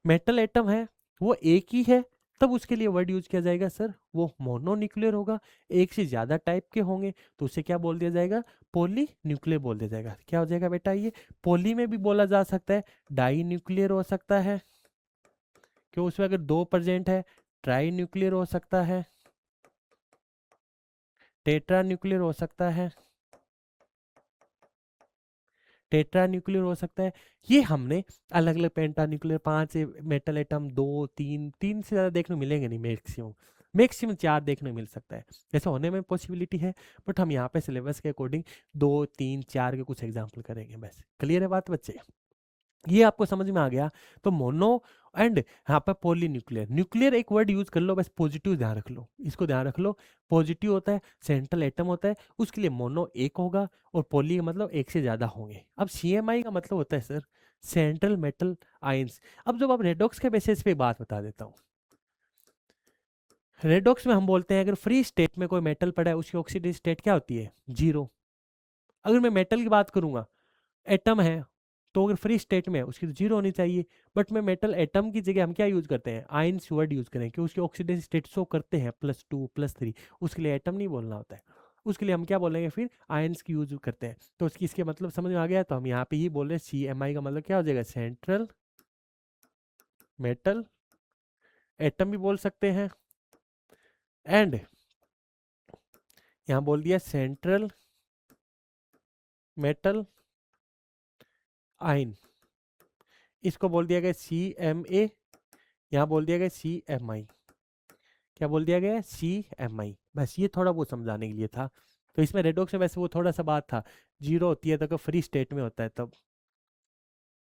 मेटल एटम है वो एक ही है तब उसके लिए वर्ड यूज किया जाएगा सर वो मोनोन्यूक्लियर होगा। एक से ज्यादा टाइप के होंगे तो उसे क्या बोल दिया जाएगा पॉली न्यूक्लियर बोल दिया जाएगा। क्या हो जाएगा बेटा, ये पॉली में भी बोला जा सकता है, डाई न्यूक्लियर हो सकता है, क्यों उसमें अगर दो प्रेजेंट है, ट्राई न्यूक्लियर हो सकता है, टेट्रा न्यूक्लियर हो सकता है, टेट्रा न्यूक्लियर हो सकता है। ये हमने अलग अलग पेंटा न्यूक्लियर, पांच मेटल एटम, दो तीन, तीन से ज़्यादा देखने को मिलेंगे नहीं, मैक्सिमम मैक्सिमम चार देखने को मिल सकता है, ऐसा होने में पॉसिबिलिटी है, बट हम यहाँ पे सिलेबस के अकॉर्डिंग दो तीन चार के कुछ एग्जाम्पल करेंगे बस। क्लियर है बात बच्चे, ये आपको समझ में आ गया। तो मोनो एंड यहाँ पर पॉली न्यूक्लियर, न्यूक्लियर एक वर्ड यूज कर लो बस, पॉजिटिव ध्यान रख लो, इसको ध्यान रख लो, पॉजिटिव होता है सेंट्रल एटम होता है, उसके लिए मोनो एक होगा और पॉली का मतलब एक से ज्यादा होंगे। अब CMI का मतलब होता है सर सेंट्रल मेटल आयंस। अब जब आप रेडॉक्स के बेसिस पे बात बता देता हूँ, रेडॉक्स में हम बोलते हैं अगर फ्री स्टेट में कोई मेटल पड़ा है उसकी ऑक्सीडेटिव स्टेट क्या होती है 0। अगर मैं मेटल की बात करूंगा, एटम है तो अगर फ्री स्टेट में है उसकी तो 0 होनी चाहिए, बट मैं मेटल एटम की जगह हम क्या यूज करते हैं आयंस वर्ड यूज करें कि उसकी ऑक्सीडेटिव स्टेट शो करते हैं +2 +3, उसके लिए एटम नहीं बोलना होता है, उसके लिए हम क्या बोलेंगे फिर आयंस की यूज करते हैं। तो उसकी इसके मतलब समझ में आ गया, तो हम यहाँ पे ही बोल रहे हैं CMI का मतलब क्या हो जाएगा सेंट्रल मेटल एटम भी बोल सकते हैं, एंड यहाँ बोल दिया सेंट्रल मेटल आयन। इसको बोल दिया गया CMA, यहाँ बोल दिया गया CMI। क्या बोल दिया गया? CMI। बस ये थोड़ा वो समझाने के लिए था। तो इसमें रेडॉक्स में वैसे वो थोड़ा सा बात था, जीरो होती है तो फ्री स्टेट में होता है तब,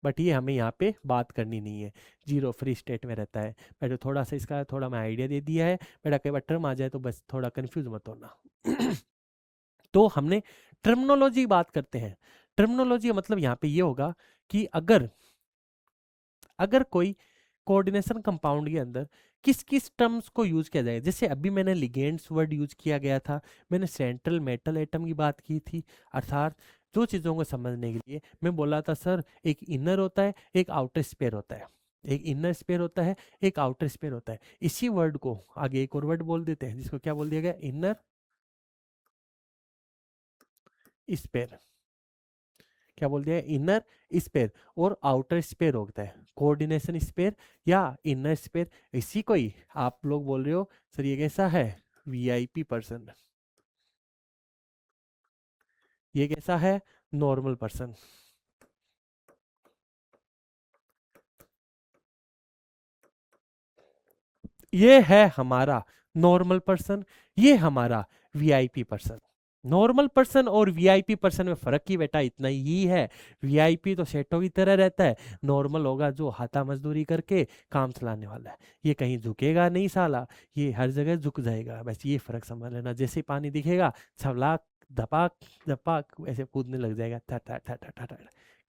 बट ये हमें यहाँ पे बात करनी नहीं है, जीरो फ्री स्टेट में रहता है। बट थोड़ा सा इसका थोड़ा मैं आइडिया दे दिया है, बेटा कई बार टर्म आ जाए तो बस थोड़ा कंफ्यूज मत होना। तो हमने टर्मिनोलॉजी बात करते हैं। टर्मिनोलॉजी मतलब यहाँ पे ये होगा कि अगर अगर कोई कोऑर्डिनेशन कंपाउंड के अंदर किस किस टर्म्स को यूज किया जाए, जैसे अभी मैंने लिगेंड्स वर्ड यूज किया गया था, मैंने सेंट्रल मेटल एटम की बात की थी, अर्थात दो चीज़ों को समझने के लिए मैं बोला था सर एक इनर होता है एक आउटर स्पेयर होता है, एक इनर स्पेयर होता है एक आउटर स्पेयर होता है। इसी वर्ड को आगे एक और वर्ड बोल देते हैं जिसको क्या बोल दिया गया? Inner sphere. क्या बोल दिया? इनर स्पेयर और आउटर स्पेयर होता है कोऑर्डिनेशन स्पेयर या इनर स्पेयर। इसी को ही आप लोग बोल रहे हो सर ये कैसा है? VIP person. ये कैसा है? Normal person. ये है हमारा नॉर्मल पर्सन, ये हमारा वीआईपी पर्सन। नॉर्मल पर्सन और वीआईपी पर्सन में फर्क ही बेटा इतना ही है। वीआईपी तो सेठों की तरह रहता है, नॉर्मल होगा जो हाथा मजदूरी करके काम चलाने वाला है। ये कहीं झुकेगा नहीं साला, ये हर जगह झुक जाएगा। बस ये फर्क समझ लेना, जैसे पानी दिखेगा छलाक धपाक धपाक ऐसे कूदने लग जाएगा, था था था था था था।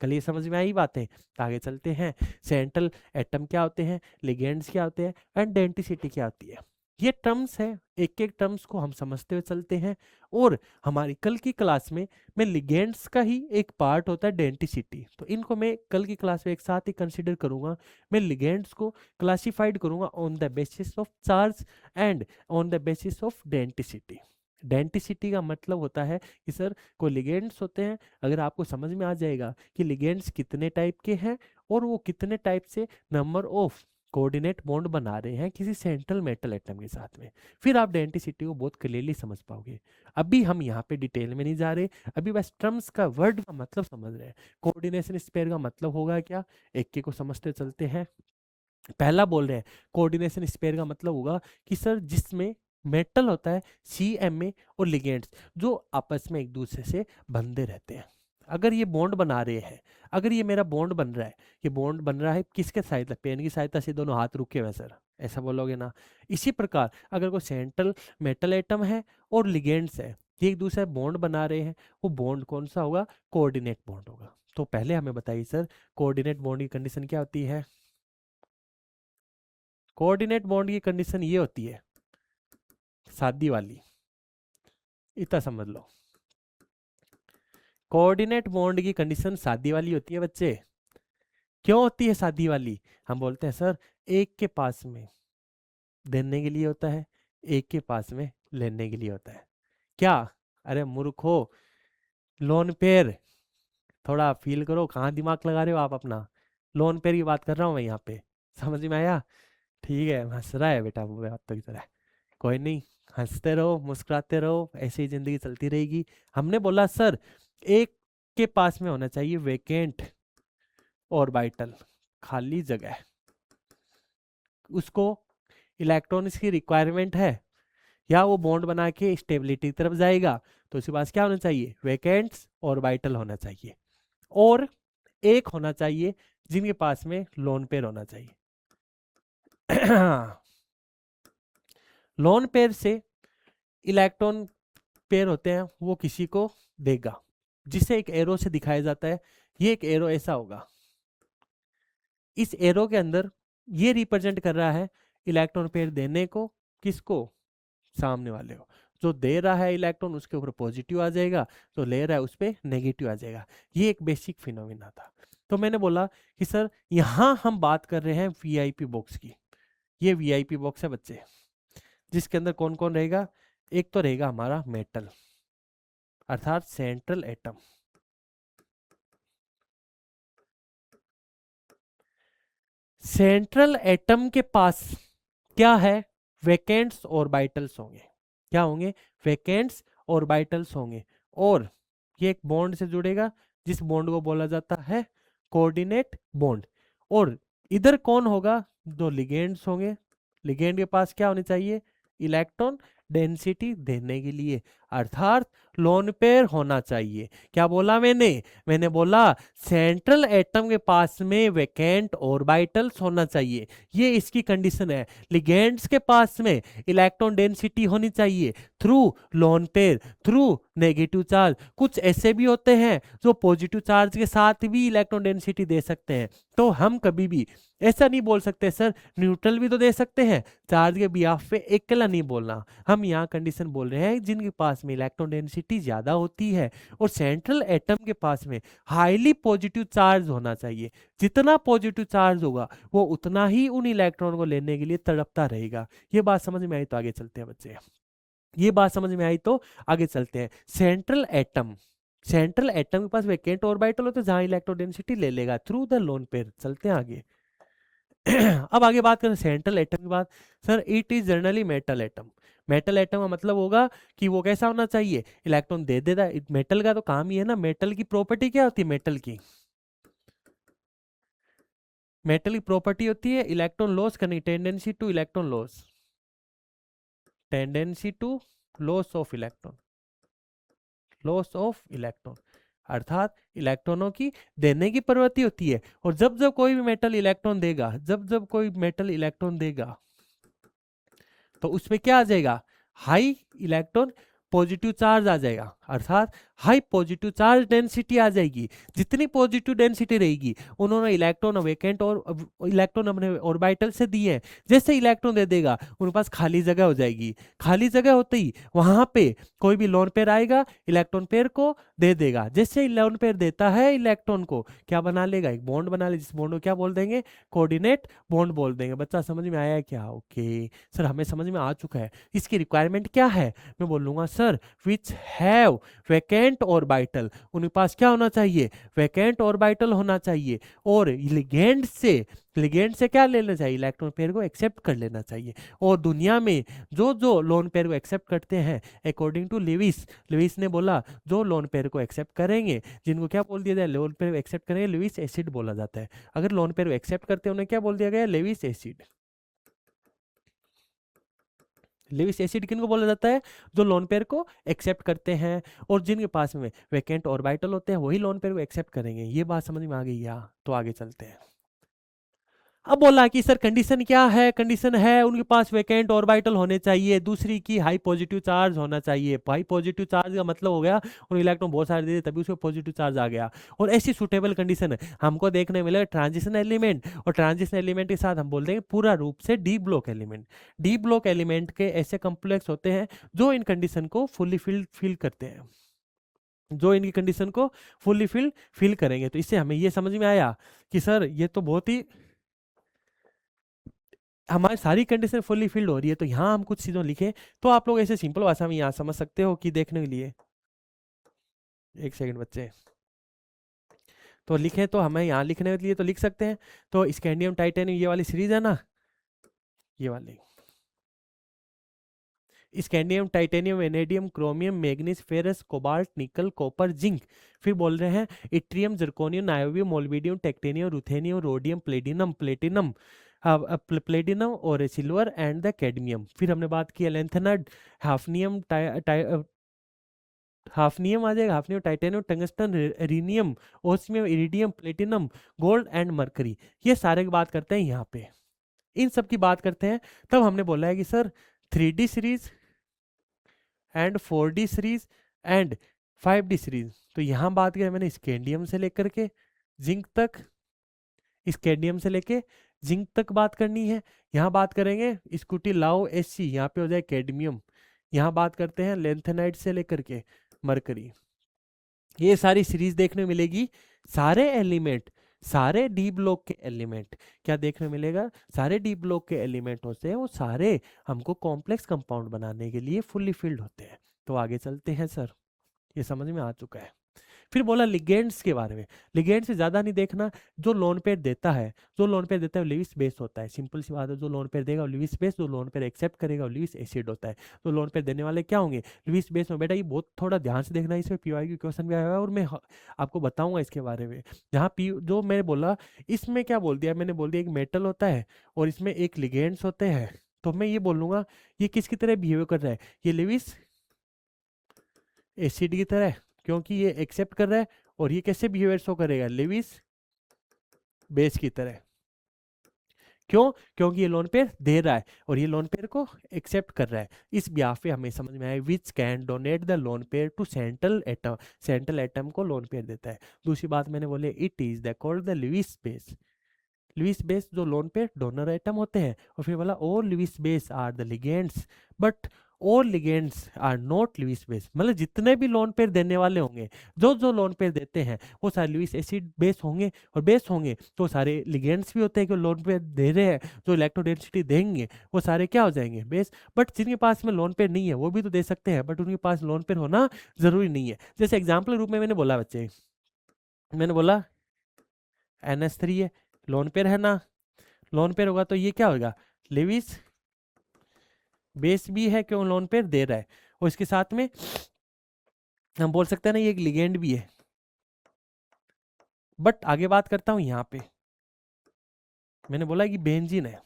कल ये समझ में आई बातें? आगे चलते हैं। सेंट्रल एटम क्या होते हैं, लिगेंड्स क्या होते हैं एंड डेंटिसिटी क्या होती है। ये टर्म्स हैं, एक एक टर्म्स को हम समझते हुए चलते हैं। और हमारी कल की क्लास में मैं लिगेंड्स का ही एक पार्ट होता है डेंटिसिटी, तो इनको मैं कल की क्लास में एक साथ ही कंसीडर करूंगा। मैं लिगेंड्स को क्लासिफाइड करूंगा on the basis of charge and on the basis of denticity. Denticity का मतलब होता है कि सर कोई लिगेंड्स होते हैं, अगर आपको समझ में आ जाएगा कि लिगेंड्स कितने टाइप के हैं और वो कितने टाइप से नंबर ऑफ कोऑर्डिनेट बॉन्ड बना रहे हैं किसी सेंट्रल मेटल एटम के साथ में, फिर आप डेंटिसिटी को बहुत क्लियरली समझ पाओगे। अभी हम यहाँ पे डिटेल में नहीं जा रहे, अभी बस टर्म्स का वर्ड का मतलब समझ रहे हैं। कोऑर्डिनेशन स्पेयर का मतलब होगा क्या, एक एक को समझते चलते हैं। पहला बोल रहे हैं कोऑर्डिनेशन स्पेयर का मतलब होगा कि सर जिसमें मेटल होता है CMA और लिगेंड्स जो आपस में एक दूसरे से बंधे रहते हैं। अगर ये बॉन्ड बना रहे हैं, अगर ये मेरा बॉन्ड बन रहा है, ये बॉन्ड बन रहा है किसके सहायता? पेन की सहायता से दोनों हाथ रुके हुए सर, ऐसा बोलोगे ना। इसी प्रकार अगर कोई सेंट्रल मेटल एटम है और लिगेंड्स है, ये एक दूसरे बॉन्ड बना रहे हैं, वो बॉन्ड कौन सा होगा? कोऑर्डिनेट बॉन्ड होगा। तो पहले हमें बताइए सर कोऑर्डिनेट बॉन्ड की कंडीशन क्या होती है? कोऑर्डिनेट बॉन्ड की कंडीशन ये होती है सादी वाली, इतना समझ लो। कोऑर्डिनेट बॉन्ड की कंडीशन सादी वाली होती है बच्चे। क्यों होती है सादी वाली? हम बोलते हैं सर एक के पास में देने के लिए होता है, एक के पास में लेने के लिए होता है। क्या? अरे मूर्खो, लोन पेयर, थोड़ा फील करो, कहाँ दिमाग लगा रहे हो आप अपना? लोन पेयर की बात कर रहा हूँ मैं यहाँ पे, समझ में आया? ठीक है, हंस रहा है बेटा वो बात तो की तरह। कोई नहीं, हंसते रहो मुस्कुराते रहो, ऐसे ही जिंदगी चलती रहेगी। हमने बोला सर एक के पास में होना चाहिए वेकेंट ऑर्बिटल, खाली जगह, उसको इलेक्ट्रॉन्स की रिक्वायरमेंट है या वो बॉन्ड बना के स्टेबिलिटी की तरफ जाएगा, तो उसके पास क्या होना चाहिए? वैकेंट्स ऑर्बिटल होना चाहिए। और एक होना चाहिए जिनके पास में लोन पेयर होना चाहिए। लोन पेयर से इलेक्ट्रॉन पेयर होते हैं, वो किसी को देगा जिसे एक एरो से दिखाया जाता है। ये एक एरो ऐसा होगा, इस एरो के अंदर ये रिप्रेजेंट कर रहा है इलेक्ट्रॉन पेयर देने को, किसको? सामने वाले को। जो दे रहा है इलेक्ट्रॉन उसके ऊपर पॉजिटिव आ जाएगा, जो ले रहा है उस पर नेगेटिव आ जाएगा। ये एक बेसिक फिनोमिना था। तो मैंने बोला कि सर यहाँ हम बात कर रहे हैं वीआईपी बॉक्स की। ये वीआईपी बॉक्स है बच्चे, जिसके अंदर कौन कौन रहेगा? एक तो रहेगा हमारा मेटल अर्थात सेंट्रल एटम। सेंट्रल एटम के पास क्या है? वैकेंट्स ऑर्बिटल्स होंगे। क्या होंगे? वैकेंट्स ऑर्बिटल्स होंगे। और ये एक बॉन्ड से जुड़ेगा जिस बॉन्ड को बोला जाता है कोऑर्डिनेट बॉन्ड। और इधर कौन होगा, दो लिगेंड्स होंगे। लिगेंड के पास क्या होनी चाहिए, इलेक्ट्रॉन डेंसिटी देने के लिए, अर्थात लोन पेयर होना चाहिए। क्या बोला मैंने, मैंने बोला सेंट्रल एटम के पास में वैकेंट ऑर्बिटल्स होना चाहिए, ये इसकी कंडीशन है। लिगेंड्स के पास में इलेक्ट्रॉन डेंसिटी होनी चाहिए through lone pair, through negative charge. कुछ ऐसे भी होते हैं जो पॉजिटिव चार्ज के साथ भी इलेक्ट्रॉन डेंसिटी दे सकते हैं। तो हम कभी भी ऐसा नहीं बोल सकते सर न्यूट्रल भी तो दे सकते हैं, चार्ज के बिहाफ पे अकेला नहीं बोलना। हम यहाँ कंडीशन बोल रहे हैं जिनके पास में इलेक्ट्रॉन डेंसिटी ज्यादा होती है और सेंट्रल एटम के पास में हाईली पॉजिटिव चार्ज होना चाहिए। जितना पॉजिटिव चार्ज होगा वो उतना ही उन इलेक्ट्रॉन को लेने के लिए तड़पता रहेगा। ये बात समझ में आई तो आगे चलते हैं बच्चे, ये बात समझ में आई तो आगे चलते हैं। सेंट्रल एटम, सेंट्रल एटम के पास वैकेंट ऑर्बिटल होता है जहां इलेक्ट्रॉन डेंसिटी ले लेगा थ्रू द लोन पेयर। चलते हैं आगे। अब आगे बात करें सेंट्रल एटम की बात। Sir it is generally metal atom. Metal atom का मतलब होगा कि वो कैसा होना चाहिए, इलेक्ट्रॉन दे देता। मेटल का तो काम ही है ना, मेटल की प्रॉपर्टी क्या होती है, मेटल की प्रॉपर्टी होती है इलेक्ट्रॉन लॉस करनी, tendency to electron loss, tendency to loss of electron, loss of electron, अर्थात इलेक्ट्रॉनों की देने की प्रवृत्ति होती है। और जब जब कोई भी मेटल इलेक्ट्रॉन देगा, जब जब कोई मेटल इलेक्ट्रॉन देगा तो उसमें क्या आ जाएगा, हाई इलेक्ट्रॉन पॉजिटिव चार्ज आ जाएगा, अर्थात हाई पॉजिटिव चार्ज डेंसिटी आ जाएगी। जितनी पॉजिटिव डेंसिटी रहेगी, उन्होंने इलेक्ट्रॉन वैकेंट और इलेक्ट्रॉन अपने ऑर्बिटल से दिए हैं, जैसे इलेक्ट्रॉन दे देगा उनके पास खाली जगह हो जाएगी। खाली जगह होते ही वहां पे कोई भी लोन पेयर आएगा, इलेक्ट्रॉन पेयर को दे देगा। जैसे लोन पेयर देता है इलेक्ट्रॉन को, क्या बना लेगा, एक बॉन्ड बना ले, जिस बॉन्ड को क्या बोल देंगे, कोऑर्डिनेट बॉन्ड बोल देंगे। बच्चा समझ में आया है क्या, ओके सर हमें समझ में आ चुका है। इसकी रिक्वायरमेंट क्या है, मैं बोलूंगा sir which have vacant orbital, उनके पास क्या होना चाहिए, वैकेंट ऑर्बिटल होना चाहिए। और लिगेंड से क्या लेना चाहिए, इलेक्ट्रॉन पेयर को एक्सेप्ट कर लेना चाहिए। और दुनिया में जो जो लोन पेयर को एक्सेप्ट करते हैं, अकॉर्डिंग टू लिविस, लिविस ने बोला जो लोन पेयर को एक्सेप्ट करेंगे, जिनको क्या बोल दिया जाए, लोन पेयर को एक्सेप्ट करेंगे, लिविस एसिड बोला जाता है। अगर लोन पेयर को एक्सेप्ट करते हैं उन्हें क्या बोल दिया गया, लिविस एसिड। लिविस एसिड किनको बोला जाता है, जो लोन पेयर को एक्सेप्ट करते हैं। और जिनके पास में वैकेंट ऑर्बिटल होते हैं वही लोन पेयर को एक्सेप्ट करेंगे। ये बात समझ में आ गई या, तो आगे चलते हैं। अब बोला कि सर कंडीशन क्या है, कंडीशन है उनके पास वैकेंट ऑर्बिटल होने चाहिए, दूसरी की हाई पॉजिटिव चार्ज होना चाहिए। हाई पॉजिटिव चार्ज का मतलब हो गया उन इलेक्ट्रॉन बहुत सारे दे तभी उसको पॉजिटिव चार्ज आ गया। और ऐसी सुटेबल कंडीशन हमको देखने मिलेगा ट्रांजिशन एलिमेंट, और ट्रांजिशन एलिमेंट के साथ हम बोल देंगे पूरा रूप से D block element. D block element के ऐसे कॉम्प्लेक्स होते हैं जो इन कंडीशन को फुल्ली फील करते हैं, जो इनकी कंडीशन को फुल्ली फील करेंगे। तो इससे हमें ये समझ में आया कि सर ये तो बहुत ही हमारी सारी कंडीशन फुल्ली फिल्ड हो रही है। तो यहाँ हम कुछ चीज़ों लिखें तो आप लोग ऐसे सिंपल भाषा में यहाँ समझ सकते हो कि देखने के लिए, एक सेकंड बच्चे, तो लिखें तो हमें यहाँ लिखने के लिए तो लिख सकते हैं। तो स्कैंडियम टाइटेनियम ये वाली सीरीज है ना, ये वाली scandium titanium vanadium chromium manganese ferrous cobalt nickel copper zinc. फिर बोल रहे हैं yttrium zirconium niobium molybdenum technetium ruthenium rhodium platinum platinum platinum और सिल्वर एंड द कैडमियम। फिर हमने बात की लेंथेनाइड हाफनियम हाफनियम आ जाएगा, hafnium titanium tungsten rhenium osmium iridium platinum gold and mercury. ये सारे की बात करते हैं यहाँ पे, इन सब की बात करते हैं। तब हमने बोला है कि sir 3D series and 4D series and 5D series. तो यहाँ बात की मैंने स्कैंडियम से लेकर के जिंक तक, स्कैंडियम से लेके जिंक तक बात करनी है। यहाँ बात करेंगे स्कूटी लाओ एससी, यहाँ पे हो जाए कैडमियम। यहाँ बात करते हैं लेंथेनाइट से लेकर के मरकरी। ये सारी सीरीज देखने मिलेगी। सारे एलिमेंट, सारे डी ब्लॉक के एलिमेंट क्या देखने मिलेगा, सारे डी ब्लॉक के एलिमेंट होते हैं वो सारे हमको कॉम्प्लेक्स कंपाउंड बनाने के लिए फुल्ली फिल्ड होते हैं। तो आगे चलते हैं सर, ये समझ में आ चुका है। फिर बोला लिगेंड्स के बारे में, लिगेंड से ज्यादा नहीं देखना, जो लोन पेयर देता है, जो लोन पेयर देता है वो लिविस बेस होता है, सिंपल सी बात है, जो लोन पेयर देगा वो लिविस बेस, जो लोन पेयर एक्सेप्ट करेगा वो लिविस एसिड होता है। तो लोन पेयर देने वाले क्या होंगे, लिविस बेस में। बेटा ये बहुत थोड़ा ध्यान से देखना, इसमें पीवाई क्वेश्चन भी आया हुआ है और मैं आपको बताऊंगा इसके बारे में। जहाँ पी जो मैंने बोला, इसमें क्या बोल दिया मैंने, बोल दिया एक मेटल होता है और इसमें एक लिगेंड्स होते हैं, तो मैं ये बोलूंगा ये किसकी तरह बिहेव कर रहा है, ये लिविस एसिड की तरह, क्योंकि ये एक्सेप्ट कर रहा है, और ये कैसे बिहेवियर शो करेगा, लिविस बेस की तरह। क्यों, क्योंकि ये लोन पेयर दे रहा है और ये लोन पेयर को एक्सेप्ट कर रहा है। इस ब्याह पे हमें समझ में आया which can donate the lone pair to central atom, central atom को लोन पेयर देता है। दूसरी बात मैंने बोले, it is the called the Lewis base, Lewis base जो लोन पेयर डोनर एटम होते हैं। और फिर बोला all Lewis base are the ligands, but all ligands are not Lewis base, मतलब जितने भी लोन पेयर देने वाले होंगे, जो जो लोन पेयर देते हैं वो सारे लिविस एसिड बेस होंगे, और बेस होंगे तो सारे लिगेंड्स भी होते हैं कि लोन पेयर दे रहे हैं, जो इलेक्ट्रोडेंसिटी देंगे वो सारे क्या हो जाएंगे, बेस। बट जिनके पास में लोन पेयर नहीं है वो भी तो दे सकते हैं, बट उनके पास लोन पेयर होना जरूरी नहीं है। जैसे एग्जाम्पल रूप में मैंने बोला बच्चे, मैंने बोला NH3 है, लोन पेयर है ना, लोन पेयर होगा तो ये क्या होगा, लिविस बेस भी है, क्यों लोन पेयर दे रहा है, और इसके साथ में हम बोल सकते हैं ना ये एक लिगेंड भी है। बट आगे बात करता हूं, यहां पे मैंने बोला कि बेंजीन है,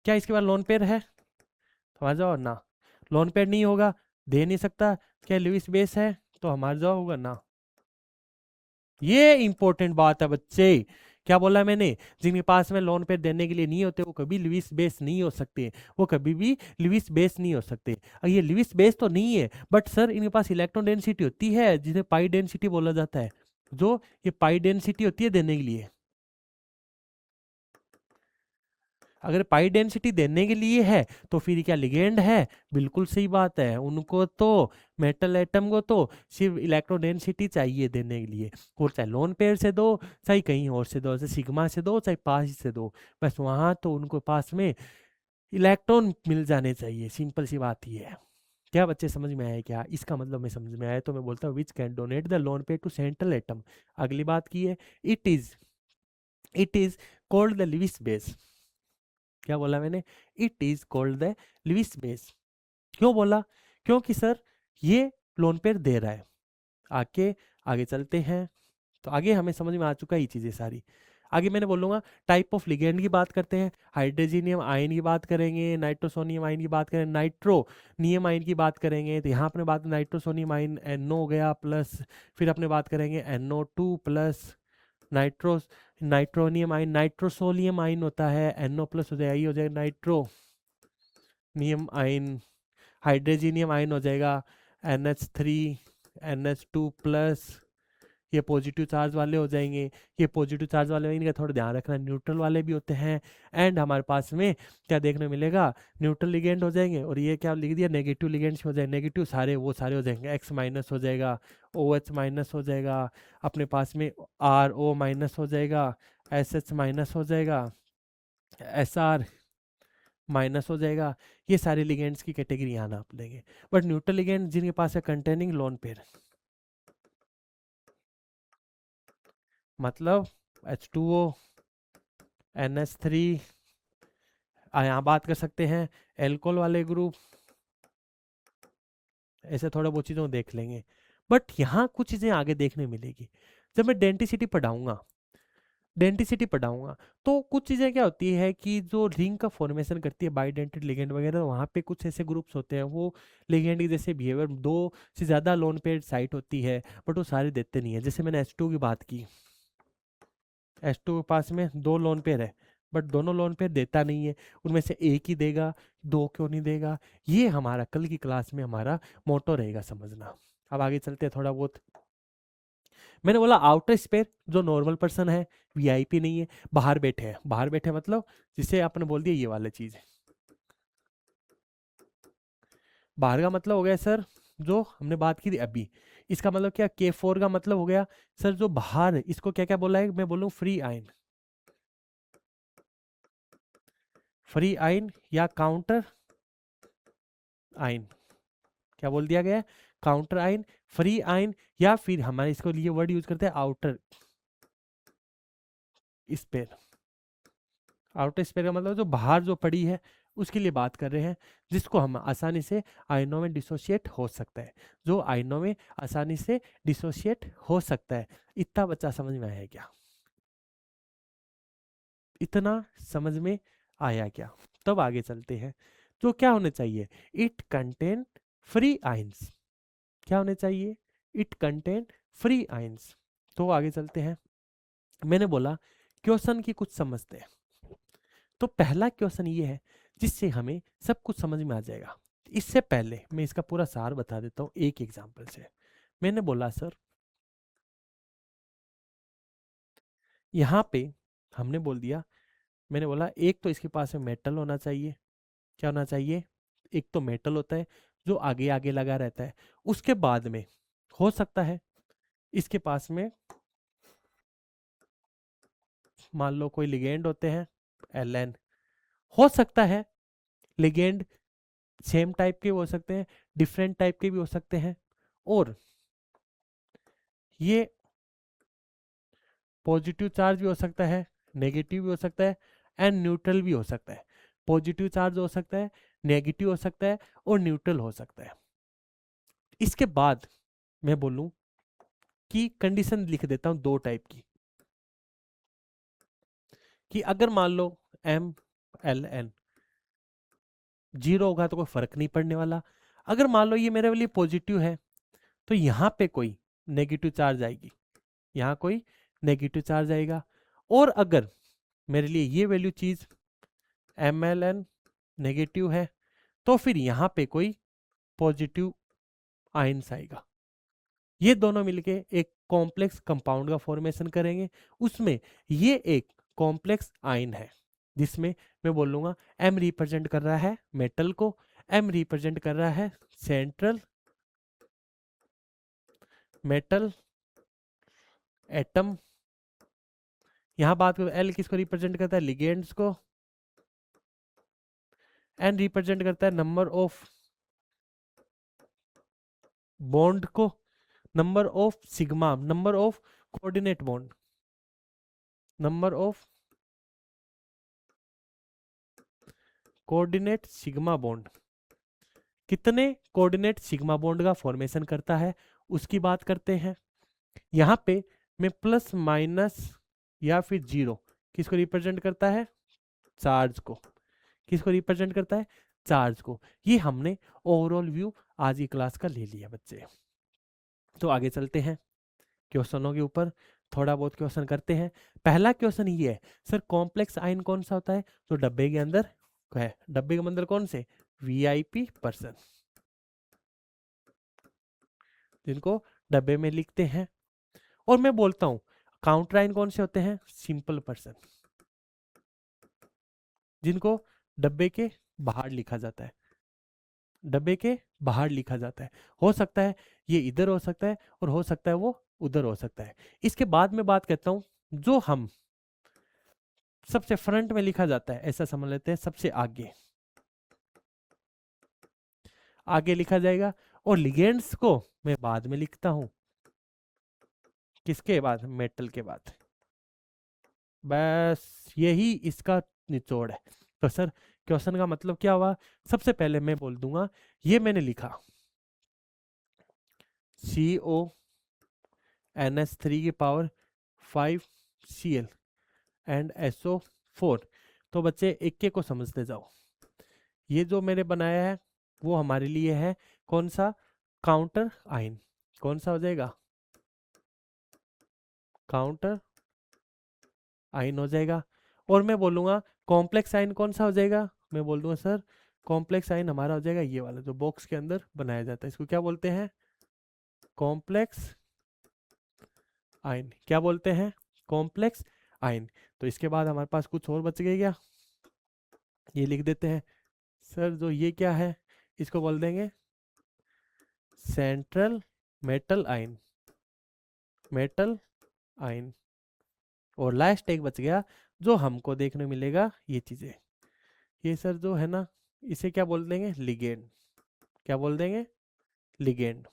क्या इसके बाद लोन पेयर है, समझ जाओ ना, लोन पेयर नहीं होगा, दे नहीं सकता, क्या लिविस बेस है, तो हमारा जवाब होगा ना। ये इंपॉर्टेंट बात है बच्चे, क्या बोला मैंने, जिनके पास में लोन पेयर देने के लिए नहीं होते वो कभी लिविस बेस नहीं हो सकते, वो कभी भी लिविस बेस नहीं हो सकते। ये लिविस बेस तो नहीं है, बट सर इनके पास इलेक्ट्रॉन डेंसिटी होती है जिसे पाई डेंसिटी बोला जाता है, जो ये पाई डेंसिटी होती है देने के लिए। अगर पाई डेंसिटी देने के लिए है तो फिर क्या लिगेंड है, बिल्कुल सही बात है, उनको तो मेटल एटम को तो सिर्फ इलेक्ट्रो डेंसिटी चाहिए देने के लिए, और चाहे लोन पेयर से दो चाहे कहीं और से दो, चाहे सिग्मा से दो चाहे पास से दो, बस वहां तो उनको पास में इलेक्ट्रॉन मिल जाने चाहिए, सिंपल सी बात ही है। क्या बच्चे समझ में आया, क्या इसका मतलब मैं समझ में आया, तो मैं बोलता हूँ which can donate the lone pair to central atom. अगली बात की है, it is called the Lewis base. क्या बोला मैंने, it is called the Lewis base, क्यों बोला, क्योंकि सर ये लोन पेयर दे रहा है। आगे आगे चलते हैं, तो आगे हमें समझ में आ चुका है ये चीजें सारी। आगे मैंने बोलूंगा टाइप ऑफ लिगेंड की बात करते हैं, हाइड्रोजीनियम आयन की बात करेंगे, नाइट्रोसोनियम आयन की बात करेंगे, नाइट्रोनियम आयन की बात करेंगे। तो यहाँ अपने बात नाइट्रोसोनियम आयन NO हो गया प्लस, फिर अपने बात करेंगे NO2 plus, nitro nitronium ion nitrosonium ion होता है, NO प्लस हो जाएगा, ये हो जाएगा नाइट्रोनियम आयन, हाइड्रोजीनियम आयन हो जाएगा NH3 NH2 प्लस, ये पॉजिटिव चार्ज वाले हो जाएंगे, ये पॉजिटिव चार्ज वाले इनका थोड़ा ध्यान रखना, न्यूट्रल वाले भी होते हैं। एंड हमारे पास में क्या देखने को मिलेगा, न्यूट्रल लिगेंड हो जाएंगे, और ये क्या लिख दिया, नेगेटिव लिगेंड्स हो जाएंगे, नेगेटिव सारे वो सारे हो जाएंगे, X माइनस हो जाएगा, OH माइनस हो जाएगा, अपने पास में RO माइनस हो जाएगा, SH माइनस हो जाएगा, SR माइनस हो जाएगा। ये सारे लिगेंड्स की कैटेगरी यहाँ नाप लेंगे। बट न्यूट्रल लिगेंड जिनके पास है कंटेनिंग लोन पेयर, मतलब H2O NH3, यहाँ बात कर सकते हैं एल्कोहल वाले ग्रुप, ऐसे थोड़ा बहुत चीज़ों को देख लेंगे। बट यहाँ कुछ चीज़ें आगे देखने मिलेगी जब मैं डेंटिसिटी पढ़ाऊंगा, तो कुछ चीज़ें क्या होती है कि जो रिंग का फॉर्मेशन करती है बाइडेंटेड लिगेंड वगैरह, वहाँ पे कुछ ऐसे ग्रुप्स होते हैं वो लिगेंड की जैसे बिहेवियर, दो से ज़्यादा लोन पेयर साइट होती है, बट वो सारे देते नहीं है। जैसे मैंने H2 की बात की, H2 के पास में दो लोन पेयर है, बट दोनों लोन पेयर देता नहीं है, उनमें से एक ही देगा, दो क्यों नहीं देगा, ये हमारा कल की क्लास में हमारा मोटो रहेगा समझना। अब आगे चलते हैं थोड़ा बहुत। मैंने बोला आउटर स्पेयर जो नॉर्मल पर्सन है, VIP नहीं है, बाहर बैठे हैं, बाहर बैठे मतलब जिसे आपने बोल दिया ये वाला चीज है, बाहर का मतलब हो गया सर जो हमने बात की थी अभी, इसका मतलब क्या, K4 का मतलब हो गया सर जो बाहर है, इसको क्या क्या बोला है, मैं बोलूँ फ्री आइन, फ्री आइन या काउंटर आइन, क्या बोल दिया गया है, काउंटर आयन, फ्री आयन, या फिर हमारे इसको लिए वर्ड यूज करते हैं आउटर स्पेयर। आउटर स्पेयर का मतलब जो बाहर जो पड़ी है उसके लिए बात कर रहे हैं, जिसको हम आसानी से आयनों में डिसोशिएट हो सकता है, जो आयनों में आसानी से डिसोशिएट हो सकता है। इतना बच्चा समझ में आया क्या? इतना समझ में आया क्या? तब आगे चलते हैं। तो क्या होने चाहिए, इट कंटेन फ्री आयंस। क्या होने चाहिए, इट कंटेन फ्री आयंस। तो आगे चलते हैं। मैंने बोला क्वेश्चन की कुछ समझते हैं। तो पहला क्वेश्चन ये है जिससे हमें सब कुछ समझ में आ जाएगा। इससे पहले मैं इसका पूरा सार बता देता हूँ एक एग्जांपल से। मैंने बोला सर यहाँ पे हमने बोल दिया, मैंने बोला एक तो इसके पास में मेटल होना चाहिए। क्या होना चाहिए, एक तो मेटल होता है जो आगे आगे लगा रहता है। उसके बाद में हो सकता है इसके पास में मान लो कोई लिगेंड होते हैं एल, हो सकता है लिगेंड सेम टाइप के हो सकते हैं, डिफरेंट टाइप के भी हो सकते हैं, और ये पॉजिटिव चार्ज भी हो सकता है, नेगेटिव भी हो सकता है, एंड न्यूट्रल भी हो सकता है। पॉजिटिव चार्ज हो सकता है, नेगेटिव हो सकता है, और न्यूट्रल हो सकता है। इसके बाद मैं बोलूं कि कंडीशन लिख देता हूं दो टाइप की, कि अगर मान लो एम एल एन जीरो होगा तो कोई फर्क नहीं पड़ने वाला। अगर मान लो ये मेरे लिए पॉजिटिव है तो यहाँ पे कोई नेगेटिव चार्ज आएगी, यहाँ कोई नेगेटिव चार्ज आएगा। और अगर मेरे लिए ये वैल्यू चीज एम एल एन नेगेटिव है तो फिर यहाँ पे कोई पॉजिटिव आयंस आएगा। ये दोनों मिलके एक कॉम्प्लेक्स कंपाउंड का फॉर्मेशन करेंगे। उसमें ये एक कॉम्प्लेक्स आयन है जिसमें मैं बोलूंगा एम रिप्रेजेंट कर रहा है मेटल को, एम रिप्रेजेंट कर रहा है सेंट्रल मेटल एटम। यहां बात करो एल किसको रिप्रेजेंट करता है, लिगेंड्स को। एन रिप्रेजेंट करता है नंबर ऑफ बॉन्ड को, number of sigma, number of coordinate bond, number of coordinate sigma bond, कितने कोऑर्डिनेट सिग्मा बॉन्ड का फॉर्मेशन करता है उसकी बात करते हैं। यहां पे मैं प्लस माइनस या फिर जीरो किसको रिप्रेजेंट करता है, चार्ज को। किसको रिप्रेजेंट करता है, चार्ज को। ये हमने ओवरऑल व्यू आज की क्लास का ले लिया बच्चे। तो आगे चलते हैं क्वेश्चनों के ऊपर, थोड़ा बहुत क्वेश्चन करते हैं। पहला क्वेश्चन ये है, सर कॉम्प्लेक्स आयन कौन सा होता है, तो डब्बे के अंदर है। डब्बे के अंदर कौन से, वीआईपी पर्सन, जिनको डब्बे में लिखते हैं। और मैं बोलता हूं काउंटर आयन कौन से होते हैं, सिंपल पर्सन, जिनको डब्बे के बाहर लिखा जाता है। डब्बे के बाहर लिखा जाता है, हो सकता है ये इधर हो सकता है और हो सकता है वो उधर हो सकता है। इसके बाद में बात करता हूं जो हम सबसे फ्रंट में लिखा जाता है, ऐसा समझ लेते हैं सबसे आगे, आगे लिखा जाएगा। और लिगेंड्स को मैं बाद में लिखता हूं, किसके बाद, मेटल के बाद। बस यही इसका निचोड़ है। तो सर क्वेश्चन का मतलब क्या हुआ, सबसे पहले मैं बोल दूंगा ये मैंने लिखा CONH3 की पावर 5Cl एंड SO4। तो बच्चे एक एक को समझते जाओ। ये जो मैंने बनाया है वो हमारे लिए है कौन सा, काउंटर आयन। कौन सा हो जाएगा, काउंटर आयन हो जाएगा। और मैं बोलूंगा कॉम्प्लेक्स आयन कौन सा हो जाएगा, मैं बोल दूंगा सर कॉम्प्लेक्स आयन हमारा हो जाएगा ये वाला जो बॉक्स के अंदर बनाया जाता है, इसको क्या बोलते हैं, कॉम्प्लेक्स आयन। क्या बोलते हैं, कॉम्प्लेक्स आयन। तो इसके बाद हमारे पास कुछ और बच गया क्या, ये लिख देते हैं। सर जो ये क्या है, इसको बोल देंगे central metal ion, metal ion. और लास्ट एक बच गया जो हमको देखने मिलेगा ये चीजें, ये सर जो है ना इसे क्या बोल देंगे, लिगेंड। क्या बोल देंगे, लिगेंड।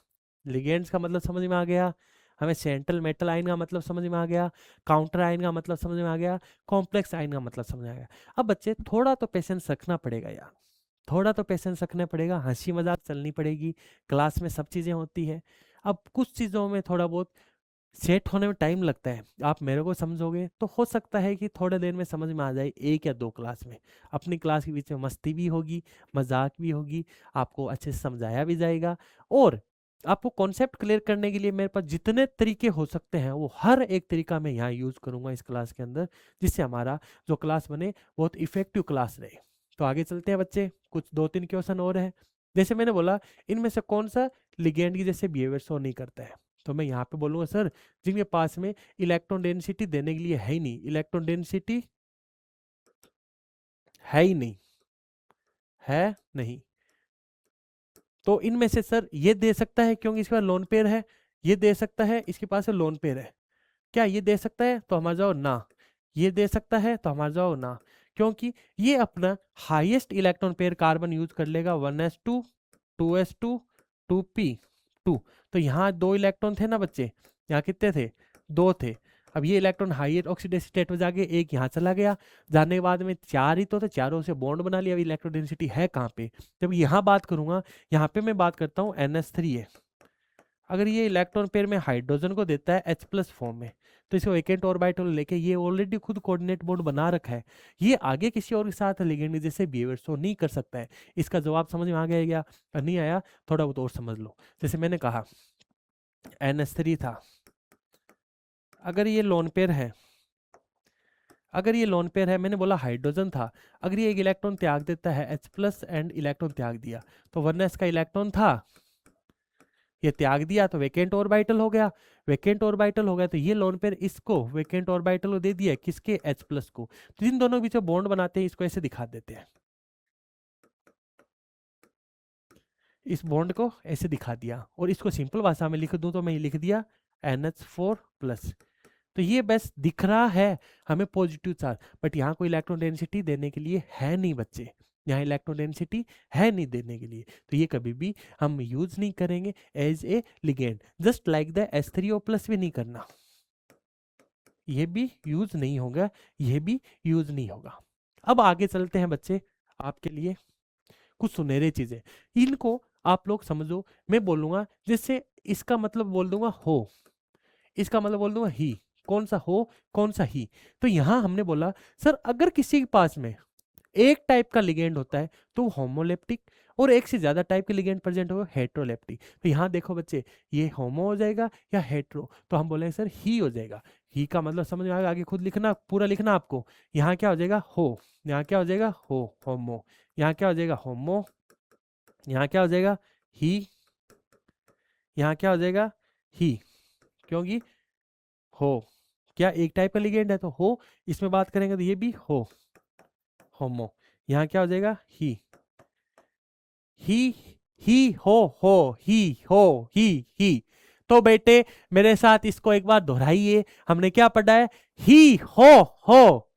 लिगेंड्स का मतलब समझ में आ गया, हमें सेंट्रल मेटल आयन का मतलब समझ में आ गया, काउंटर आयन का मतलब समझ में आ गया, कॉम्प्लेक्स आयन का मतलब समझ में आ गया। अब बच्चे थोड़ा तो पेशेंस रखना पड़ेगा यार, थोड़ा तो पेशेंस रखना पड़ेगा, हंसी मजाक चलनी पड़ेगी, क्लास में सब चीज़ें होती हैं। अब कुछ चीज़ों में थोड़ा बहुत सेट होने में टाइम लगता है, आप मेरे को समझोगे तो हो सकता है कि थोड़े देर में समझ में आ जाए, 1 या 2 क्लास में। अपनी क्लास के बीच में मस्ती भी होगी, मजाक भी होगी, आपको अच्छे से समझाया भी जाएगा, और आपको कॉन्सेप्ट क्लियर करने के लिए मेरे पास जितने तरीके हो सकते हैं वो हर एक तरीका मैं यहाँ यूज करूंगा इस क्लास के अंदर, जिससे हमारा जो क्लास बने बहुत इफेक्टिव क्लास रहे। तो आगे चलते हैं बच्चे, कुछ 2-3 क्वेश्चन और है। जैसे मैंने बोला, इनमें से कौन सा लिगेंड की जैसे बिहेवियर शो नहीं करता है, तो मैं यहाँ पे बोलूंगा सर जिनके पास में इलेक्ट्रॉन डेंसिटी देने के लिए है ही नहीं, इलेक्ट्रॉन डेंसिटी है ही नहीं, है नहीं, तो इनमें से सर ये दे सकता है क्योंकि इसके पास लोन पेयर है, ये दे सकता है इसके पास लोन पेयर है, क्या ये दे सकता है? तो हमारा जवाब ना। ये दे सकता है तो हमारा जवाब ना, क्योंकि ये अपना highest electron pair carbon use कर लेगा 1s2 2s2 2p2। तो यहाँ 2 इलेक्ट्रॉन थे ना बच्चे, यहाँ कितने थे? 2 थे। अब ये इलेक्ट्रॉन हाईएस्ट ऑक्सीडेशन स्टेट में जाके एक यहाँ चला गया, जाने के बाद में 4 ही तो थे, चारों से बॉन्ड बना लिया। अब इलेक्ट्रॉन डेंसिटी है कहाँ पे? जब यहाँ बात करूंगा, यहाँ पे मैं बात करता हूँ NS3 है। अगर ये इलेक्ट्रॉन पेयर में हाइड्रोजन को देता है H+ फॉर्म में, तो इसे वेकेंट ऑर्बिटल लेके ये ऑलरेडी खुद कोऑर्डिनेट बॉन्ड बना रखा है, ये आगे किसी और के साथ लिगेंड जैसे बिहेवियर शो नहीं कर सकता है। इसका जवाब समझ में आ गया क्या? नहीं आया थोड़ा बहुत और समझ लो। जैसे मैंने कहा NS3 था, अगर ये लोन पेयर है, अगर ये लोन पेयर है, मैंने बोला हाइड्रोजन था, अगर ये एक इलेक्ट्रॉन त्याग देता है H+ एंड इलेक्ट्रॉन त्याग दिया, तो 1s का इलेक्ट्रॉन था, ये त्याग दिया तो वेकेंट ऑर्बिटल हो गया, वेकेंट ऑर्बिटल हो गया तो ये लोन पेयर इसको वेकेंट ऑर्बिटल को दे दिया, किसके? H+ को। तो इन दोनों के बीच बॉन्ड बनाते हैं, इसको ऐसे दिखा देते हैं, इस बॉन्ड को ऐसे दिखा दिया, और इसको सिंपल भाषा में लिख दूं तो मैं लिख दिया NH4+। तो ये बस दिख रहा है हमें पॉजिटिव चार्ज, बट यहाँ कोई इलेक्ट्रॉन डेंसिटी देने के लिए है नहीं बच्चे, यहाँ इलेक्ट्रॉन डेंसिटी है नहीं देने के लिए, तो ये कभी भी हम यूज नहीं करेंगे as a ligand. Just like the H3O+ भी नहीं करना, ये भी यूज नहीं होगा, ये भी यूज नहीं होगा। अब आगे चलते हैं बच्चे, आपके लिए कुछ सुनहरे चीजें, इनको आप लोग समझो। मैं बोलूंगा जैसे इसका मतलब बोल दूंगा हो, इसका मतलब बोल दूंगा ही, कौन सा हो कौन सा ही। तो यहां हमने बोला सर अगर किसी के पास में एक टाइप का लिगेंड होता है तो होमोलेप्टिक, और एक से ज्यादा टाइप के लिगेंड प्रेजेंट हो हेट्रोलेप्टिक। तो यहाँ देखो बच्चे, ये होमो हो जाएगा या हेट्रो, तो हम बोलेंगे सर ही हो जाएगा। ही का मतलब समझ में आएगा, आगे खुद लिखना, पूरा लिखना आपको। यहाँ क्या हो जाएगा? हो, यहाँ क्या हो जाएगा? हो होमो, यहाँ क्या हो जाएगा? होमो, यहाँ क्या हो जाएगा? ही, यहाँ क्या हो जाएगा? ही, क्योंकि हो क्या एक टाइप का लिगेंड है तो हो, इसमें बात करेंगे तो ये भी हो होमो, यहाँ क्या हो जाएगा? ही ही हो ही। तो बेटे मेरे साथ इसको एक बार दोहराइए, हमने क्या पढ़ा है? ही हो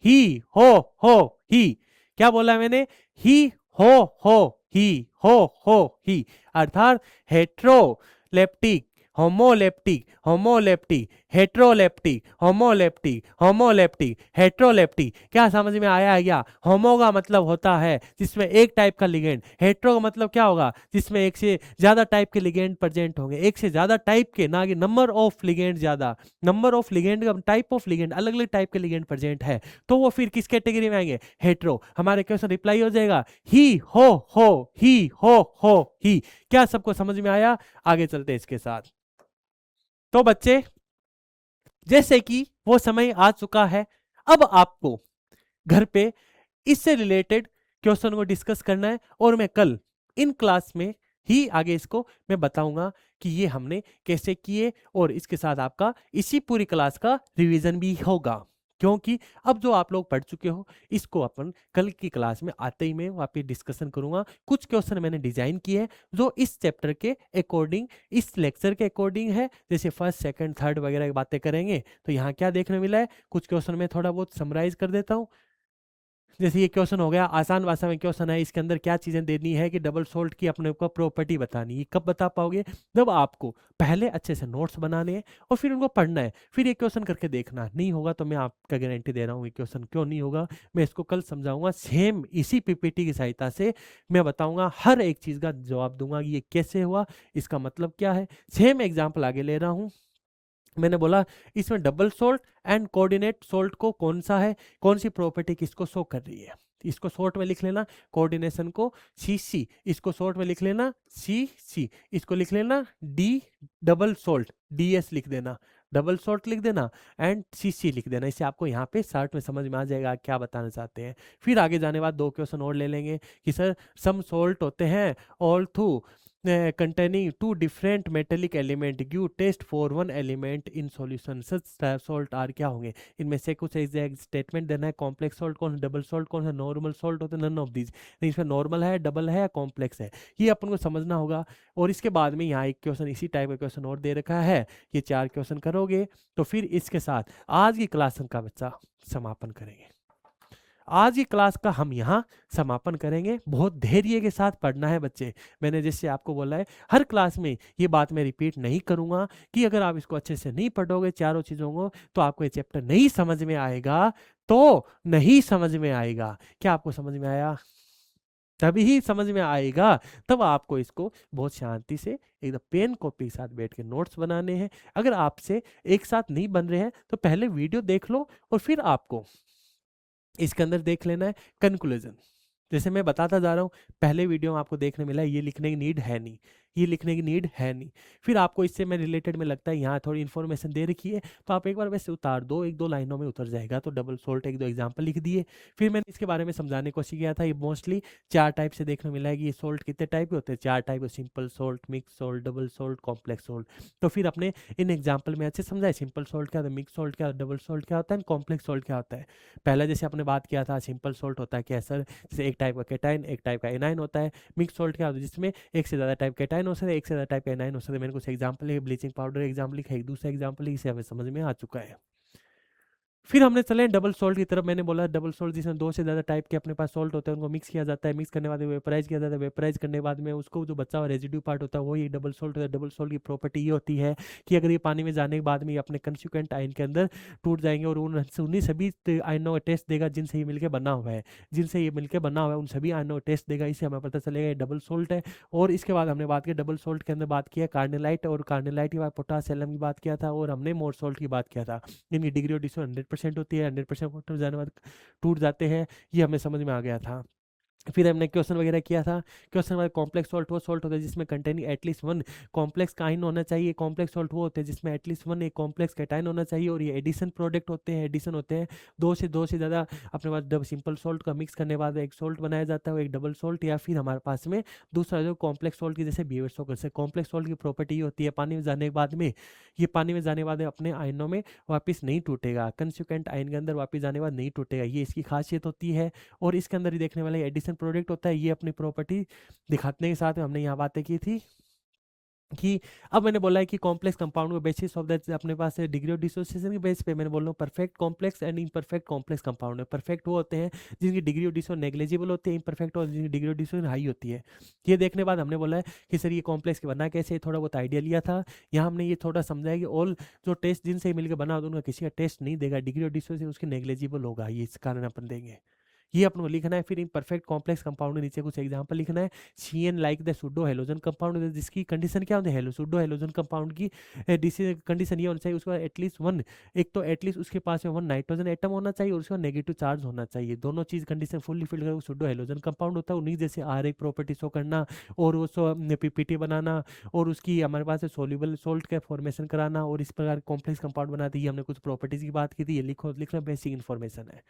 ही हो ही। क्या बोला मैंने? ही हो ही हो ही, अर्थात heteroleptic homoleptic homoleptic heteroleptic homoleptic homoleptic heteroleptic. क्या समझ में आया है क्या? होमो का मतलब होता है जिसमें एक टाइप का लिगेंड, हेट्रो का मतलब क्या होगा? जिसमें एक से ज्यादा टाइप के लिगेंड प्रेजेंट होंगे, एक से ज्यादा टाइप के, ना कि नंबर ऑफ लिगेंड ज्यादा, नंबर ऑफ लिगेंड का टाइप ऑफ लिगेंड, अलग अलग टाइप के लिगेंड प्रेजेंट है, तो वो फिर किस कैटेगरी में आएंगे? हेट्रो। हमारे क्वेश्चन रिप्लाई हो जाएगा ही हो ही। क्या सबको समझ में आया? आगे चलते हैं इसके साथ। तो बच्चे जैसे कि वो समय आ चुका है, अब आपको घर पे इससे रिलेटेड क्वेश्चन को डिस्कस करना है, और मैं कल इन क्लास में ही आगे इसको मैं बताऊंगा कि ये हमने कैसे किए, और इसके साथ आपका इसी पूरी क्लास का रिवीजन भी होगा, क्योंकि अब जो आप लोग पढ़ चुके हो इसको अपन कल की क्लास में आते ही मैं वापस डिस्कशन करूंगा। कुछ क्वेश्चन मैंने डिजाइन किए हैं जो इस चैप्टर के अकॉर्डिंग, इस लेक्चर के अकॉर्डिंग है, जैसे फर्स्ट सेकंड थर्ड वगैरह की बातें करेंगे। तो यहाँ क्या देखने मिला है, कुछ क्वेश्चन में थोड़ा बहुत समराइज कर देता हूँ। जैसे ये क्वेश्चन हो गया, आसान भाषा में क्वेश्चन है, इसके अंदर क्या चीजें देनी है कि डबल सोल्ट की अपने को प्रॉपर्टी बतानी है। कब बता पाओगे? जब आपको पहले अच्छे से नोट्स बनाने हैं और फिर उनको पढ़ना है, फिर ये क्वेश्चन करके देखना। नहीं होगा तो मैं आपका गारंटी दे रहा हूँ ये क्वेश्चन क्यों नहीं होगा, मैं इसको कल समझाऊंगा। सेम इसी पीपीटी की सहायता से मैं बताऊंगा, हर एक चीज का जवाब दूंगा कि ये कैसे हुआ, इसका मतलब क्या है। सेम एग्जाम्पल आगे ले रहा हूँ। मैंने बोला इसमें double salt and coordinate salt को कौन सा है, कौन सी प्रॉपर्टी किसको शो कर रही है। इसको शॉर्ट में लिख लेना, कोऑर्डिनेशन को सी सी, इसको शॉर्ट में लिख लेना सी सी, इसको लिख लेना D double salt, D S लिख देना, डबल सोल्ट लिख देना एंड सी सी लिख देना। इससे आपको यहाँ पे शॉर्ट में समझ में आ जाएगा क्या बताना चाहते हैं। फिर आगे जाने बाद दो क्वेश्चन और ले लेंगे कि सर सम सोल्ट होते हैं all through containing two different metallic element, give test for one element in solution, such salt are क्या होंगे। इनमें से कुछ एग्जैक्ट स्टेटमेंट देना है, कॉम्प्लेक्स सॉल्ट कौन है, डबल सॉल्ट कौन है, नॉर्मल सॉल्ट होता है, नन ऑफ दीज। इसमें नॉर्मल है, डबल है, कॉम्प्लेक्स है, ये अपन को समझना होगा। और इसके बाद में यहाँ एक क्वेश्चन इसी टाइप का क्वेश्चन और दे रखा है, ये 4 क्वेश्चन करोगे तो फिर इसके साथ आज की क्लास का बच्चा समापन करेंगे। आज की क्लास का हम यहाँ समापन करेंगे। बहुत धैर्य के साथ पढ़ना है बच्चे। मैंने जैसे आपको बोला है, हर क्लास में ये बात मैं रिपीट नहीं करूँगा कि अगर आप इसको अच्छे से नहीं पढ़ोगे चारों चीज़ों को तो आपको ये चैप्टर नहीं समझ में आएगा, तो नहीं समझ में आएगा। क्या आपको समझ में आया? तभी ही समझ में आएगा, तब आपको इसको बहुत शांति से एकदम पेन कॉपी के साथ बैठ के नोट्स बनाने हैं। अगर आपसे एक साथ नहीं बन रहे हैं तो पहले वीडियो देख लो और फिर आपको इसके अंदर देख लेना है कंक्लूजन। जैसे मैं बताता जा रहा हूँ, पहले वीडियो में आपको देखने मिला ये लिखने की नीड है नहीं, ये लिखने की नीड है नहीं। फिर आपको इससे में रिलेटेड में लगता है यहाँ थोड़ी इन्फॉर्मेशन दे रखी है तो आप एक बार वैसे उतार दो, एक दो लाइनों में उतर जाएगा। तो डबल सोल्ट एक दो एग्जाम्पल लिख दिए। फिर मैंने इसके बारे में समझाने की कोशिश किया था, ये मोस्टली 4 टाइप से देखने मिला है कि ये सोल्ट कितने टाइप के होते हैं। 4 type, simple salt, mix salt, double salt, complex salt. तो फिर अपने इन एग्जाम्पल में अच्छे समझाए सिंपल सोल्ट क्या होता है, मिक्स सोल्ट क्या होता है, डबल सोल्ट क्या होता है, कॉम्प्लेक्स सोल्ट क्या होता है। पहला जैसे आपने बात किया था सिंपल सोल्ट होता है क्या सर, जैसे एक टाइप का केटाइन एक टाइप का एनाइन होता है। मिक्स सोल्ट क्या होता है, जिसमें एक से ज़्यादा टाइप केटाइन हो सकता है, एक से ज़्यादा टाइप का एनाइन हो सकता है। मैंने कुछ एग्जाम्पल है, ब्लीचिंग पाउडर एग्जाम्पल लिखा है, एक दूसरा एग्जाम्पल इसे हमें समझ में आ चुका है। फिर हमने चले डबल सोल्ट की तरफ। मैंने बोला डबल सोल्ट जिसमें 2 से ज़्यादा टाइप के अपने पास सोल्ट होते हैं, उनको मिक्स किया जाता है, मिक्स करने के बाद वेपराइज किया जाता है, वेपराइज करने के बाद में उसको जो बचा हुआ रेजिड्यू पार्ट होता है वही डबल सोल्ट होता है। डबल सोल्ट की प्रॉपर्टी ये होती है कि अगर ये पानी में जाने के बाद में ये अपने कंस्टिट्यूएंट आयन के अंदर टूट जाएंगे और उन्हीं सभी आयनों का टेस्ट देगा जिनसे ये मिलकर बना हुआ है, जिनसे ये मिलकर बना हुआ है उन सभी आयनों का टेस्ट देगा। इससे हमें पता चलेगा ये डबल सोल्ट है। और इसके बाद हमने बात की डबल सोल्ट के अंदर बात किया कार्नेलाइट, और कार्नेलाइट के बाद पोटासियम की बात किया था, और हमने मोर सोल्ट की बात किया था। इनकी डिग्री ऑफ डिसो 100% होती है, 100% जाने बाद टूट जाते हैं, ये हमें समझ में आ गया था। फिर हमने क्वेश्चन वगैरह किया था। क्वेश्चन में कॉम्प्लेक्स सॉल्ट वो सॉल्ट होता है जिसमें कंटेनिंग एटलीस्ट 1 कॉम्प्लेक्स काइन होना चाहिए। कॉम्प्लेक्स सॉल्ट वो होते हैं जिसमें एटलीस्ट 1 एक कॉम्प्लेक्स कैटाइन होना चाहिए। और ये एडिशन प्रोडक्ट होते हैं, एडिशन होते हैं दो से ज़्यादा अपने पास। जब सिंपल सॉल्ट का मिक्स करने के बाद एक सॉल्ट बनाया जाता है, वो एक डबल सॉल्ट, या फिर हमारे पास में दूसरा जो कॉम्प्लेक्स सॉल्ट की जैसे बिहेवियर शो कर सकते। कॉम्प्लेक्स सॉल्ट की प्रॉपर्टी होती है पानी में जाने के बाद में, ये पानी में जाने के बाद अपने आयनों में वापस नहीं टूटेगा, कंस्टिट्यूएंट आयन के अंदर वापस जाने के बाद नहीं टूटेगा, ये इसकी खासियत होती है। और इसके अंदर ही देखने वाला एडिशन प्रोडक्ट होता है, ये अपनी प्रॉपर्टी दिखाने के साथ में हमने यहाँ बातें की थी कि अब मैंने बोला है कि कॉम्प्लेक्स कंपाउंड के बेसिस ऑफ दैट अपने पास है डिग्री ऑफ डिसोसिएशन के बेस पे मैंने बोल रहा हूँ perfect complex and imperfect complex compound है। परफेक्ट वो होते हैं जिनकी डिग्री ऑफ डिसो नेग्लिजिबल होती है, इम्परफेक्ट और जिनकी डिग्री ऑफ डिसो हाई होती है। ये देखने बाद हमने बोला है कि सर ये कॉम्प्लेक्स के बना कैसे, थोड़ा बहुत आइडिया लिया था। यहाँ हमने ये थोड़ा समझा है कि ऑल जो टेस्ट जिनसे मिलकर बना होता है उनका किसी का टेस्ट नहीं देगा, डिग्री ऑफ डिसोसिएशन उसकी नेग्लिजिबल होगा, ये इस कारण अपन देंगे। ये अपन को लिखना है। फिर इम्परफेक्ट कॉम्प्लेक्स कंपाउंड के नीचे कुछ एग्जांपल लिखना है। CN like the pseudo halogen compound, जिसकी कंडीशन क्या होती है, हेलो सुडो हेलोजन कंपाउंड की कंडीशन ये होनी चाहिए उसका एटलीस्ट 1, एक तो एटलीस्ट उसके पास में 1 नाइट्रोजन एटम होना चाहिए और उसका नेगेटिव चार्ज होना चाहिए। दोनों चीज कंडीशन फुल्ली फिल कर सुडो हेलोजन कंपाउंड होता है। उन्हीं जैसे एक प्रॉपर्टी शो करना और वो PPT बनाना और उसकी हमारे पास सोल्यूबल सोल्ट का फॉर्मेशन कराना और इस प्रकार कॉम्प्लेक्स कंपाउंड बनाते ही हमने कुछ प्रॉपर्टीज की बात की थी। ये लिखना बेसिक इन्फॉर्मेशन है।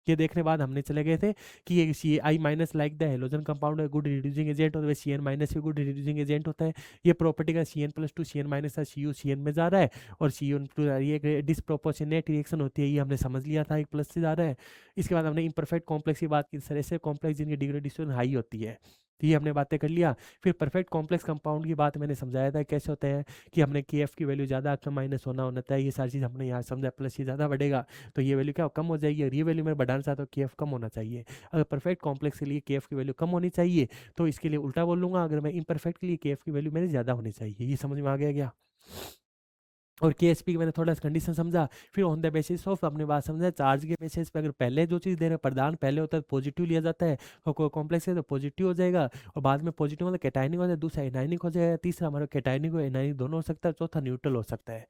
ये देखने बाद हमने चले गए थे कि ये CI minus like the halogen compound है, गुड रिड्यूसिंग एजेंट होता है, CN माइनस भी गुड रिड्यूसिंग एजेंट होता है। ये प्रॉपर्टी का CN+2 CN minus CU CN में जा रहा है और CU ये डिसप्रोपोर्शनेट रिएक्शन होती है, ये हमने समझ लिया था, एक प्लस से जा रहा है। इसके बाद हमने इम्परफेक्ट कॉम्प्लेक्स की बात की, सर ऐसे कॉम्प्लेक्स जिनकी डिग्री ऑफ डिसोसिएशन हाई होती है। तो ये हमने बातें कर लिया। फिर परफेक्ट कॉम्प्लेक्स कंपाउंड की बात मैंने समझाया था कैसे होते हैं, कि हमने के एफ की वैल्यू ज़्यादा कम माइनस होना होता है, ये सारी चीज़ हमने यहाँ समझा, प्लस ये ज़्यादा बढ़ेगा तो ये वैल्यू क्या कम हो जाएगी, और ये वैल्यू मैं बढ़ाना चाहता हूँ के एफ कम होना चाहिए। अगर परफेक्ट कॉम्प्लेक्स के लिए के एफ की वैल्यू कम होनी चाहिए तो इसके लिए उल्टा बोलूँगा, अगर मैं इम्परफेक्ट के लिए के एफ की वैल्यू मेरी ज़्यादा होनी चाहिए। ये समझ में आ गया क्या? और केएसपी की मैंने थोड़ा सा कंडीशन समझा। फिर ऑन द बेसिस ऑफ अपने बात समझा, चार्ज के बेसिस पे अगर पहले जो चीज़ दे रहे हैं प्रदान पहले होता है तो पॉजिटिव लिया जाता है, और कोई कॉम्प्लेक्स है तो पॉजिटिव हो जाएगा, और बाद में पॉजिटिव मतलब कैटायनिक हो जाएगा, दूसरा एनायनिक हो जाएगा, तीसरा हमारा कैटायनिक और एनायनिक दोनों हो सकता है, चौथा न्यूट्रल हो सकता है।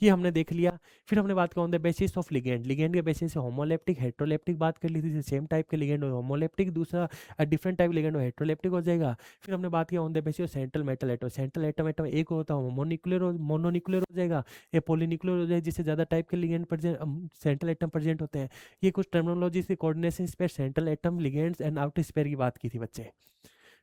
ये हमने देख लिया। फिर हमने बात की on the basis of ligand, ligand के बेसिस से होमोलेप्टिक हेट्रोलेप्टिक बात कर ली थी, सेम टाइप के लिगेंड और होमोलेप्टिक, दूसरा डिफरेंट टाइप लिगेंड और हेट्रोलेप्टिक हो जाएगा। फिर हमने बात की on the basis central metal atom, central atom atom एक होता है मोनोन्यूक्लियर हो जाएगा, ये पॉलीन्यूक्लियर हो जाएगा, जिससे ज़्यादा टाइप के लिगेंड सेंट्रल एटम प्रेजेंट होते हैं। ये कुछ टर्मिनोलॉजी से coordination sphere, central atom, ligands and outer sphere की बात की थी बच्चे।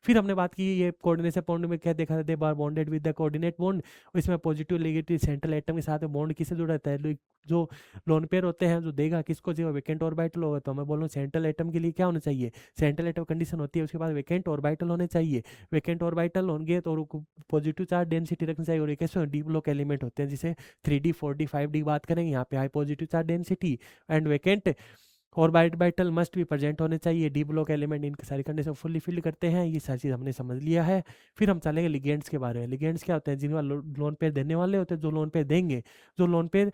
फिर हमने बात की ये कोऑर्डिनेशन बॉन्ड में क्या देखा था, दे बार bonded with the coordinate bond, इसमें पॉजिटिव नेगेटिव सेंट्रल एटम के साथ में बॉन्ड किससे जुड़ा रहता है, जो लोन पेयर होते हैं जो देगा किसको, जो वैकेंट ऑर्बिटल होगा, तो मैं बोल रहा हूँ सेंट्रल एटम के लिए क्या होना चाहिए, सेंट्रल एटम कंडीशन होती है उसके बाद वैकेंट ऑर्बिटल होने चाहिए, वैकेंट ऑर्बिटल होंगे तो पॉजिटिव चार्ज डेंसिटी रखनी चाहिए, और ये कैसे डी ब्लॉक एलिमेंट होते हैं जिसे 3D 4D 5D बात करेंगे, यहाँ पे high positive charge density and vacant और बाइटल मस्ट भी प्रेजेंट होने चाहिए, डी ब्लॉक एलिमेंट इनकी सारी कंडीशन फुल्ली फिल करते हैं। ये सारी चीज़ हमने समझ लिया है। फिर हम चलेंगे लिगेंड्स के बारे में। लिगेंड्स क्या होते हैं, जिनका लोन पेयर देने वाले होते हैं, जो लोन पेयर देंगे, जो लोन पेयर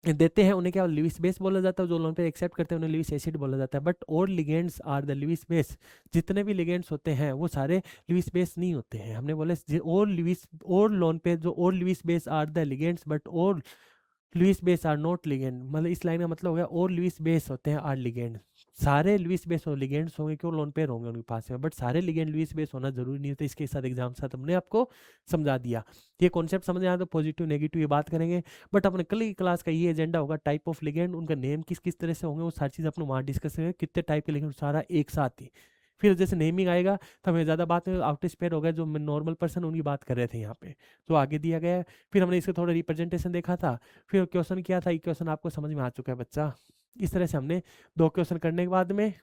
देते हैं उन्हें क्या लिविस बेस बोला जाता है, जो लोन पेयर एक्सेप्ट करते हैं उन्हें लिविस एसिड बोला जाता है। बट और ligands are the Lewis base, जितने भी लिगेंड्स होते हैं वो सारे लिविस बेस नहीं होते हैं। हमने बोले और लोन पेयर जो और Lewis base are the ligands but और Lewis base are not ligand, मतलब इस लाइन का मतलब हो गया और लुइस बेस होते हैं आर लिगेंड। सारे लुइस बेस और लिगेंड्स होंगे क्यों लोन पेयर होंगे उनके पास में, बट सारे लिगेंड लुइस बेस होना जरूरी नहीं होता। इसके साथ एग्जाम साथ हमने आपको समझा दिया। ये कॉन्सेप्ट समझ आया तो पॉजिटिव नेगेटिव ये बात करेंगे, बट अपने कल की क्लास का ये एजेंडा होगा टाइप ऑफ लिगेंड, उनका नेम किस किस तरह से होंगे वो सारी चीज़ अपने वहाँ डिस्कस करेंगे, कितने टाइप के लिगेंड सारा एक साथ ही। फिर जैसे नेमिंग आएगा तो हमें ज़्यादा बात आउट स्पेयर हो गया, जो नॉर्मल पर्सन उनकी बात कर रहे थे यहाँ पे, तो आगे दिया गया है। फिर हमने इसका थोड़ा रिप्रेजेंटेशन देखा था, फिर क्वेश्चन किया था, ये क्वेश्चन आपको समझ में आ चुका है बच्चा। इस तरह से हमने 2 क्वेश्चन करने के बाद में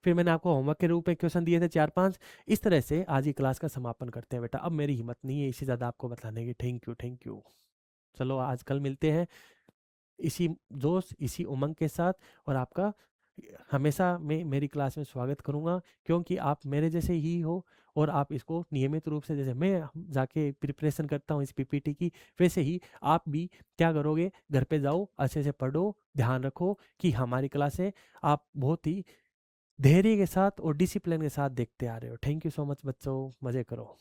फिर मैंने आपको होमवर्क के रूप में क्वेश्चन दिए थे 4-5। इस तरह से आज की क्लास का समापन करते हैं बेटा, अब मेरी हिम्मत नहीं है इससे ज़्यादा आपको बताने की। Thank you. चलो आज कल मिलते हैं इसी जोश इसी उमंग के साथ, और आपका हमेशा मैं मेरी क्लास में स्वागत करूंगा, क्योंकि आप मेरे जैसे ही हो और आप इसको नियमित रूप से, जैसे मैं जाके प्रिपरेशन करता हूँ इस पीपीटी की, वैसे ही आप भी क्या करोगे, घर पे जाओ अच्छे से पढ़ो, ध्यान रखो कि हमारी क्लासें आप बहुत ही धैर्य के साथ और डिसिप्लिन के साथ देखते आ रहे हो। थैंक यू सो मच बच्चों, मज़े करो।